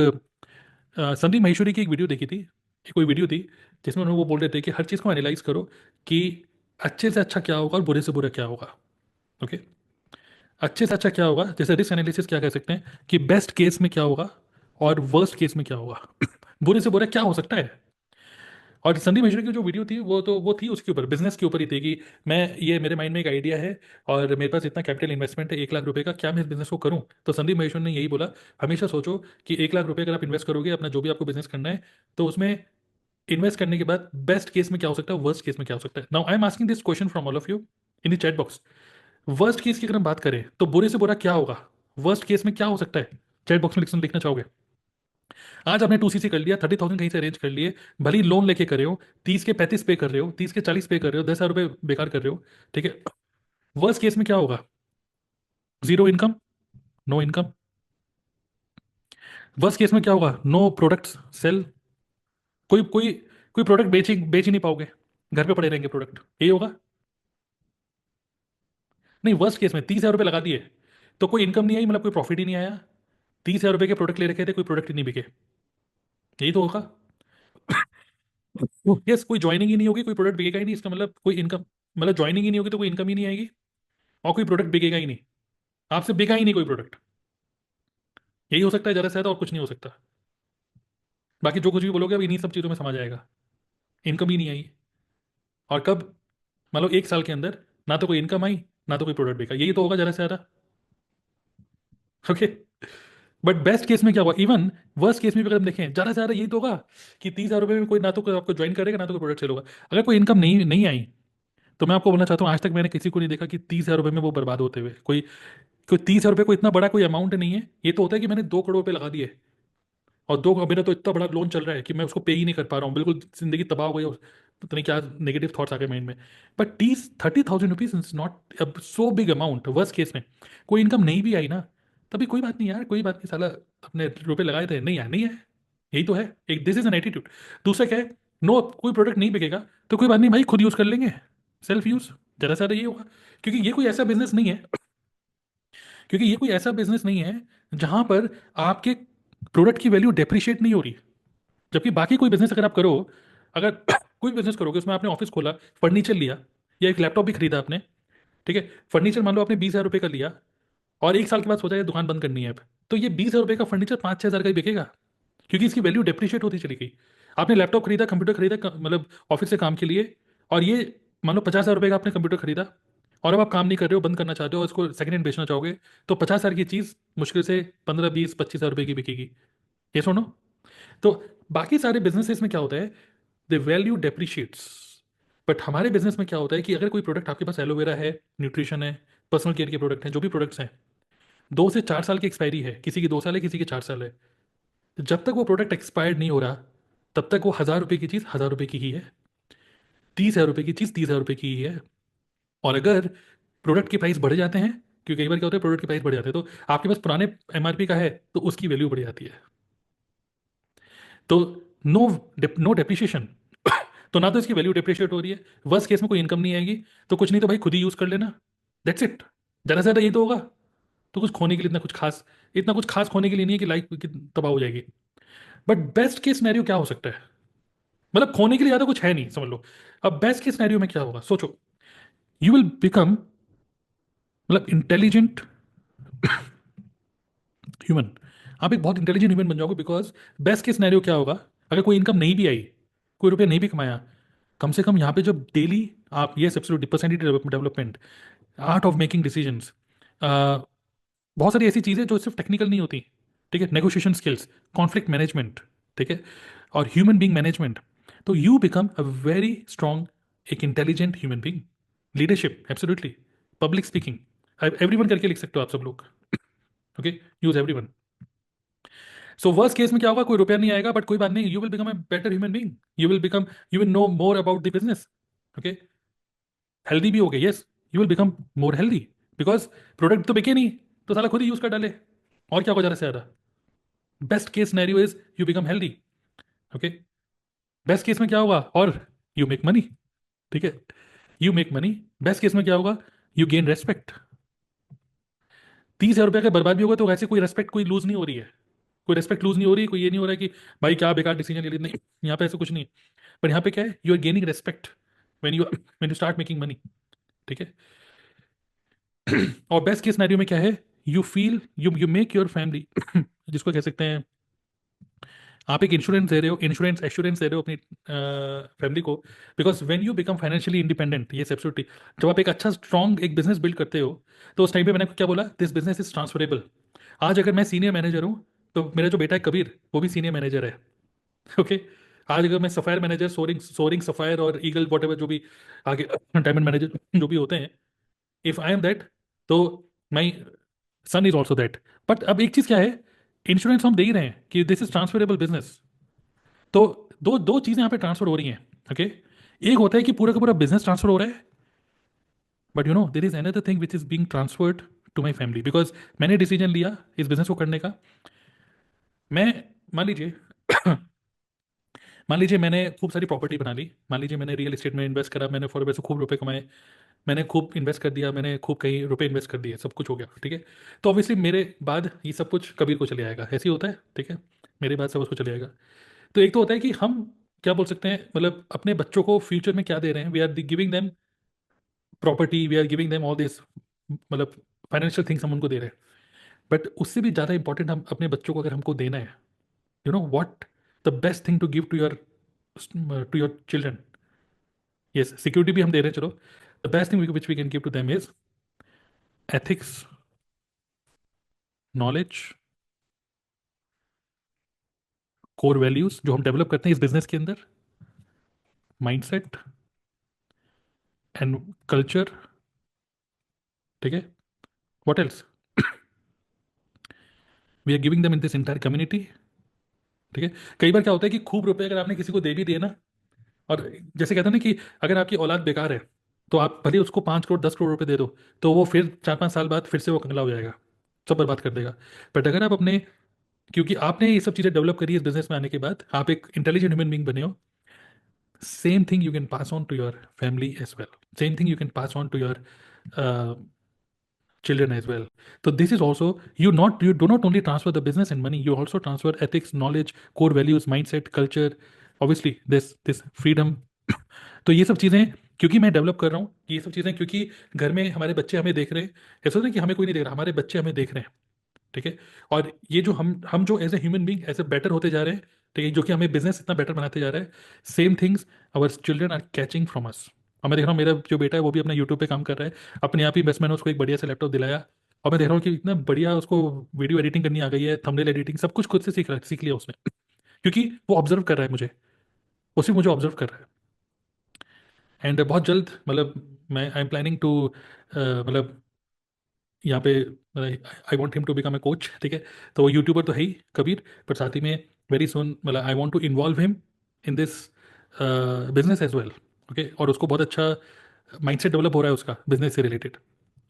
[SPEAKER 1] संदीप महेश्वरी की एक वीडियो देखी थी, एक कोई वीडियो थी जिसमें उन्होंने वो बोल रहे थे कि हर चीज़ को एनालाइज करो कि अच्छे से अच्छा क्या होगा और बुरे से बुरा क्या होगा। ओके, अच्छे से अच्छा क्या होगा, जैसे रिस्क एनालिसिस क्या कह सकते हैं कि बेस्ट केस में क्या होगा और वर्स्ट केस में क्या होगा, बुरे से बुरा क्या हो सकता है। और संदीप मिश्रा की जो वीडियो थी वो थी उसके ऊपर, बिजनेस के ऊपर ही थी कि मैं, ये मेरे माइंड में एक आइडिया है और मेरे पास इतना कैपिटल इन्वेस्टमेंट है 1 लाख रुपए का, क्या मैं इस बिजनेस को करूं? तो संदीप महेश्वर ने यही बोला, हमेशा सोचो कि 1 लाख रुपए अगर आप इन्वेस्ट करोगे अपना जो भी आपको बिजनेस करना है, तो उसमें इन्वेस्ट करने के बाद बेस्ट केस में क्या हो सकता है, वर्स्ट केस में क्या हो सकता है। Now I am asking this question from all of you in the chat box. Worst case की अगर हम बात करें तो बुरे से बुरा क्या होगा, वर्स्ट केस में क्या हो सकता है? चैट बॉक्स में लिखना चाहोगे? आज आपने 2cc कर लिया, 30,000 कहीं से अरेंज कर लिए, भले ही लोन लेके कर रहे हो, 30 के 35 पे कर रहे हो, 30 के 40 पे कर रहे हो, 10,000 रुपये बेकार कर रहे हो। ठीक है, वर्स्ट केस में क्या होगा? Zero income, no income. Worst case में क्या होगा? नो प्रोडक्ट्स सेल, कोई कोई कोई प्रोडक्ट बेच ही नहीं पाओगे, घर पे पड़े रहेंगे प्रोडक्ट, यही होगा। नहीं, वर्स्ट केस में 30,000 रुपये लगा दिए तो कोई इनकम नहीं आई, मतलब कोई प्रॉफिट ही नहीं आया, 30,000 रुपये के प्रोडक्ट ले रखे थे, कोई प्रोडक्ट ही नहीं बिके, यही तो होगा। यस, कोई ज्वाइनिंग ही नहीं होगी, कोई प्रोडक्ट बिकेगा ही नहीं, इसका मतलब कोई इनकम, मतलब ज्वाइनिंग ही नहीं होगी तो कोई इनकम ही नहीं आएगी, और कोई प्रोडक्ट बिकेगा ही नहीं, आपसे बिका ही नहीं कोई प्रोडक्ट। यही हो सकता है ज़्यादा से ज़्यादा, और कुछ नहीं हो सकता। बाकी जो कुछ भी बोलोगे अब इन्हीं सब चीज़ों में समा जाएगा, इनकम ही नहीं आई। और कब? मतलब 1 साल के अंदर ना तो कोई इनकम आई, ना तो कोई प्रोडक्ट बिका, यही तो होगा ज़्यादा से ज़्यादा। ओके, बट बेस्ट केस में क्या होगा, इवन वर्स्ट केस में भी अगर हम देखें, ज़्यादा से ज़्यादा यही तो होगा कि 30,000 रुपये में कोई ना तो कोई आपको ज्वाइन करेगा, ना तो कोई प्रोडक्ट सेल होगा। अगर कोई इनकम नहीं नहीं आई, तो मैं आपको बोलना चाहता हूँ आज तक मैंने किसी को नहीं देखा कि 30,000 रुपये में वो बर्बाद होते हुए। कोई कोई 30,000 रुपये को इतना बड़ा कोई अमाउंट नहीं है, ये तो होता है कि मैंने 2 करोड़ रुपये लगा दिए, और मेरा तो इतना बड़ा लोन चल रहा है कि मैं उसको पे ही नहीं कर पा रहा हूँ, बिल्कुल जिंदगी तबाह हो गई, और पता नहीं क्या नेगेटिव थॉट्स आ गए माइंड में। बट 30,000 रुपीज इज नॉट अब so big amount. Worst case में कोई इनकम नहीं भी आई ना, तभी कोई बात नहीं यार, कोई बात नहीं साला, अपने रुपए लगाए थे, नहीं यार नहीं है, यही तो है। एक दिस इज एन एटीट्यूड। दूसरा क्या है, नो, कोई प्रोडक्ट नहीं बिकेगा तो कोई बात नहीं भाई, खुद यूज कर लेंगे, सेल्फ यूज, ज़्यादा से ज़्यादा ये होगा। क्योंकि ये कोई ऐसा बिजनेस नहीं है, क्योंकि ये कोई ऐसा बिजनेस नहीं है जहां पर आपके प्रोडक्ट की वैल्यू डेप्रिशिएट नहीं हो रही। जबकि बाकी कोई बिजनेस अगर आप करो, अगर कोई बिजनेस करोगे उसमें आपने ऑफिस खोला, फर्नीचर लिया, या एक लैपटॉप भी खरीदा आपने, ठीक है, फर्नीचर मान लो आपने 20,000 रुपये का लिया, और 1 साल के बाद सोचा ये दुकान बंद करनी है अब, तो ये 20,000 रुपये का फर्नीचर 5-6 हज़ार का ही बिकेगा, क्योंकि इसकी वैल्यू डेप्रिशिएट होती चली गई। आपने लैपटॉप खरीदा, कंप्यूटर खरीदा, मतलब ऑफिस से काम के लिए, और ये मान लो 50,000 रुपये का आपने कंप्यूटर खरीदा, और अब आप काम नहीं कर रहे हो, बंद करना चाहते हो और इसको सेकंड हैंड बेचना चाहोगे, तो 50,000 की चीज़ मुश्किल से 15, 20, 25,000 रुपये की बिकेगी। ये सुनो, तो बाकी सारे बिजनेसेस में क्या होता है, द वैल्यू डेप्रिशिएट्स। बट हमारे बिजनेस में क्या होता है कि अगर कोई प्रोडक्ट आपके पास एलोवेरा है, न्यूट्रिशन है, पर्सनल केयर के प्रोडक्ट हैं, जो भी प्रोडक्ट्स हैं, 2 से 4 साल की एक्सपायरी है, किसी की 2 साल है, किसी की 4 साल है, तो जब तक वो प्रोडक्ट एक्सपायर्ड नहीं हो रहा, तब तक वो 1,000 रुपये की चीज़ 1,000 रुपये की ही है, 30,000 रुपये की चीज़ 30,000 रुपये की ही है। और अगर प्रोडक्ट के प्राइस बढ़ जाते हैं, क्योंकि कई बार क्या होता है प्रोडक्ट के प्राइस बढ़ जाते हैं, तो आपके पास पुराने एमआरपी का है तो उसकी वैल्यू बढ़ जाती है, तो नो नो डेप्रिशिएशन। तो ना तो इसकी वैल्यू डेप्रिशिएट हो रही है, वर्स्ट केस में कोई इनकम नहीं आएगी, तो कुछ नहीं तो भाई खुद ही यूज कर लेना, दैट्स इट। ज़्यादा से ज़्यादा ये तो होगा, तो कुछ खोने के लिए इतना कुछ खास खोने के लिए नहीं है कि लाइफ तबाह हो जाएगी। बट बेस्ट केस सिनेरियो क्या हो सकता है, मतलब खोने के लिए ज़्यादा कुछ है नहीं, समझ लो। अब बेस्ट केस सिनेरियो में क्या होगा, सोचो, यू विल बिकम, मतलब इंटेलिजेंट ह्यूमन, आप एक बहुत इंटेलिजेंट ह्यूमन बन जाओगे, बिकॉज बेस्ट केस सिनेरियो क्या होगा, अगर कोई इनकम नहीं भी आई, कोई रुपया नहीं भी कमाया, कम से कम यहाँ पे जब डेली आप, ये absolutely personality development, art of making decisions, बहुत सारी ऐसी चीज़ें जो सिर्फ टेक्निकल नहीं होती, ठीक है, नेगोशिएशन स्किल्स, कॉन्फ्लिक्ट मैनेजमेंट, ठीक है, और ह्यूमन बीइंग मैनेजमेंट, तो you become a very strong, एक intelligent human being. Leadership absolutely, public speaking, everyone करके लिख सकते हो आप सब लोग, okay, use everyone. So worst case में क्या होगा, कोई रुपया नहीं आएगा, बट कोई बात नहीं, you will become a better human being, you will become, you will know more about the business, okay, healthy भी हो गए, yes, you will become more healthy, because product तो बिके नहीं, तो साला खुद ही यूज कर डाले, और क्या हो ज़्यादा से ज़्यादा। Best case scenario is you become healthy, okay, best case में क्या होगा, और यू मेक मनी, ठीक है, you make money, best case में क्या होगा, यू गेन रेस्पेक्ट। 30,000 रुपये का बर्बाद भी होगा तो वैसे कोई रेस्पेक्ट कोई लूज नहीं हो रही है, कोई रेस्पेक्ट लूज नहीं हो रही, कोई ये नहीं हो रहा है कि भाई क्या बेकार डिसीजन ले लिया, नहीं, यहाँ पे ऐसा कुछ नहीं है। पर यहाँ पे क्या है, you are gaining respect when you start making money, ठीक है। और बेस्ट केस सिनेरियो में क्या है, you feel, you make your family जिसको कह सकते हैं, आप एक इंश्योरेंस दे रहे हो, इंश्योरेंस एश्योरेंस दे रहे हो अपनी फैमिली को, because when you become financially independent, ये एब्सोल्युटली, जब आप एक अच्छा स्ट्रॉन्ग एक बिजनेस बिल्ड करते हो, तो उस टाइम पे मैंने क्या बोला, दिस बिजनेस इज ट्रांसफरेबल। आज अगर मैं सीनियर मैनेजर हूँ, तो मेरा जो बेटा है कबीर, वो भी सीनियर मैनेजर है, ओके। आज अगर मैं sapphire manager, soaring soaring sapphire और ईगल वॉट एवर जो भी आगे डायमंड मैनेजर जो भी होते हैं, इफ आई एम दैट, तो माई सन इज ऑल्सो दैट। बट अब एक चीज क्या है, इंश्योरेंस हम दे ही रहे हैं कि दिस इज ट्रांसफरेबल बिजनेस, तो दो दो चीजें यहाँ पे ट्रांसफर हो रही हैं, ओके। एक होता है कि पूरा का पूरा बिजनेस ट्रांसफर हो रहा है, but you know there is another thing which is being transferred to my family, because मैंने डिसीजन लिया इस बिजनेस को करने का। मैं, मान लीजिए मान लीजिए मैंने खूब सारी प्रॉपर्टी बना ली, मान लीजिए मैंने रियल एस्टेट में इन्वेस्ट करा, मैंने फॉर से खूब रुपए कमाए, मैंने खूब इन्वेस्ट कर दिया, मैंने खूब कहीं रुपए इन्वेस्ट कर दिए, सब कुछ हो गया, ठीक है। तो ऑब्वियसली मेरे बाद ये सब कुछ कबीर को चले आएगा, ऐसे ही होता है, ठीक है, मेरे बाद सब उसको चले आएगा। तो एक तो होता है कि हम क्या बोल सकते हैं, मतलब अपने बच्चों को फ्यूचर में क्या दे रहे हैं, we are giving them property, we are giving them all this, मतलब फाइनेंशियल थिंग्स हम उनको दे रहे हैं। बट उससे भी ज़्यादा इंपॉर्टेंट, हम अपने बच्चों को अगर हमको देना है, you know what the best thing to give to your children, yes, security भी हम दे रहे हैं, चलो, the best thing which we can give to them is ethics, knowledge, core values जो हम डेवलप करते हैं इस बिजनेस के अंदर, माइंडसेट एंड कल्चर, ठीक है, what else, we are giving them in this entire community, ठीक है। कई बार क्या होता है कि खूब रुपए अगर आपने किसी को दे भी दिए ना, और जैसे कहते हैं ना कि अगर आपकी औलाद बेकार है, तो आप भले उसको 5 करोड़ 10 करोड़ रुपए दे दो, तो वो फिर 4-5 साल बाद फिर से वो कंगला हो जाएगा, सब बर्बाद कर देगा। बट अगर आप अपने, क्योंकि आपने ये सब चीज़ें डेवलप करी है इस बिजनेस में आने के बाद, आप एक इंटेलिजेंट ह्यूमन बींग बने हो, same thing you can pass on to your family as well, same thing you can pass on to your uh, children as well. So this is also, you do not only transfer the business and money, you also transfer ethics, knowledge, core values, mindset, culture, obviously this freedom. तो ये सब चीज़ें क्योंकि मैं develop कर रहा हूँ, ये सब चीज़ें क्योंकि घर में हमारे बच्चे हमें देख रहे हैं, ऐसा नहीं कि हमें कोई नहीं देख रहा, हमारे बच्चे हमें देख रहे हैं, ठीक है। और ये जो हम जो एज ए ह्यूमन बींग ऐसे बेटर होते जा रहे हैं, ठीक है, जो कि हमें बिजनेस इतना बेटर बनाते जा रहा है, same things our children are catching from us. और मैं देख रहा हूँ मेरा जो बेटा है वो भी अपना यूट्यूब पे काम कर रहा है, अपने आप ही बस मैंने उसको एक बढ़िया सा लैपटॉप दिलाया, और मैं देख रहा हूँ कि इतना बढ़िया उसको वीडियो एडिटिंग करनी आ गई है, थंबनेल एडिटिंग, सब कुछ खुद से सीख लिया उसने, क्योंकि वो ऑब्जर्व कर रहा है मुझे, वो सिर्फ मुझे ऑब्जर्व कर रहा है। एंड बहुत जल्द, मतलब मैं आई एम प्लानिंग टू, मतलब यहाँ पे I want him to become a coach, ठीक है। तो वो यूट्यूबर तो है ही कबीर, पर साथ ही में वेरी सुन, मतलब I want to involve him in this business as well, okay. और उसको बहुत अच्छा माइंडसेट डेवलप हो रहा है उसका बिजनेस से related,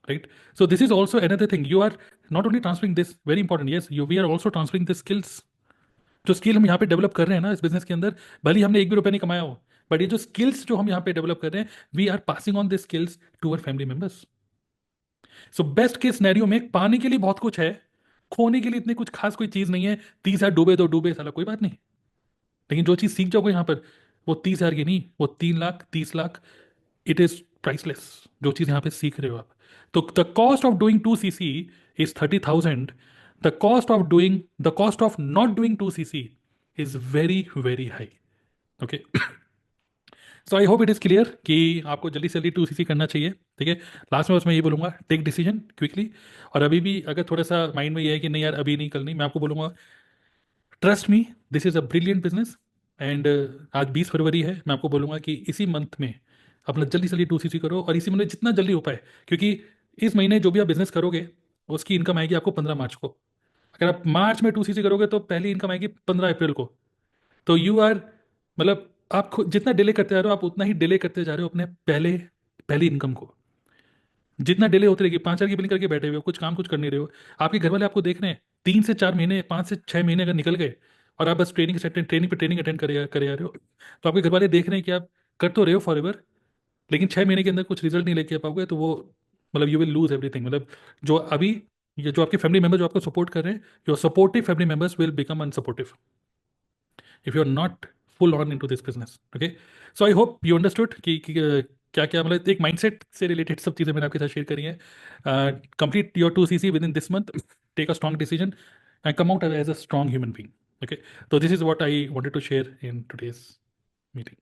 [SPEAKER 1] right. So this is also another thing, you are not only transferring this, very important, yes, you we are also transferring this skills, जो स्किल हम यहाँ पे डेवलप कर रहे हैं ना इस बिजनेस के अंदर, भले ही हमने एक भी रुपया नहीं कमाया हो, बट ये जो स्किल्स जो हम यहाँ पे डेवलप कर रहे हैं, we are passing on this skills to our family members. So best case scenario में पाने के लिए बहुत कुछ है, खोने के लिए इतनी कुछ खास कोई चीज नहीं है। 30,000 डूबे तो डूबे, साला कोई बात नहीं, लेकिन जो चीज सीख जाओगे यहाँ पर, वो 30,000 की नहीं, वो 3 lakh 30 lakh, it is priceless, जो चीज यहाँ पे सीख रहे हो आप। तो the cost of doing 2 cc is 30,000, the cost of not doing 2cc is very very high. Okay. So I hope it is clear कि आपको जल्दी से जल्दी 2cc करना चाहिए. ठीक है. लास्ट में बस मैं ये बोलूँगा, टेक डिसीजन क्विकली. और अभी भी अगर थोड़ा सा माइंड में ये है कि नहीं यार अभी नहीं कल नहीं, मैं आपको बोलूँगा trust me, this is a brilliant business. And आज 20 फरवरी है, मैं आपको बोलूँगा कि इसी मंथ में अपना जल्दी से जल्दी 2cc करो, और इसी महीने जितना जल्दी हो पाए. क्योंकि इस महीने जो भी आप बिजनेस करोगे उसकी इनकम आएगी आपको 15 मार्च को. अगर आप मार्च में 2cc करोगे तो पहली इनकम आएगी 15 अप्रैल को. तो यू आर, मतलब आप जितना डिले करते जा रहे हो आप उतना ही डिले करते जा रहे हो अपने पहली इनकम को. जितना डिले होती रहेगी, 5 साल की बिलिंग करके बैठे हुए हो, कुछ काम कुछ कर नहीं रहे हो. आपके घर वाले आपको देख रहे हैं. 3 से 4 महीने, 5 से 6 महीने अगर निकल गए और आप बस ट्रेनिंग अटेंड करे जा रहे हो, तो आपके घर वाले देख रहे हैं कि आप कर तो रहे हो फॉर एवर, लेकिन 6 महीने के अंदर कुछ रिजल्ट नहीं लेके आ पाओगे. तो वो मतलब यू विल लूज एवरीथिंग. मतलब जो अभी ये जो आपके फैमिली मेंबर जो आपको सपोर्ट कर रहे हैं, your supportive family members will become unsupportive if you're not full on into this business. Okay. So I hope you understood कि क्या क्या मतलब एक माइंडसेट से रिलेटेड सब चीज़ें मैंने आपके साथ शेयर करी हैं. Complete your 2cc within this month, take a strong decision and come out as a strong human being. Okay. तो this is what I wanted to share in today's meeting.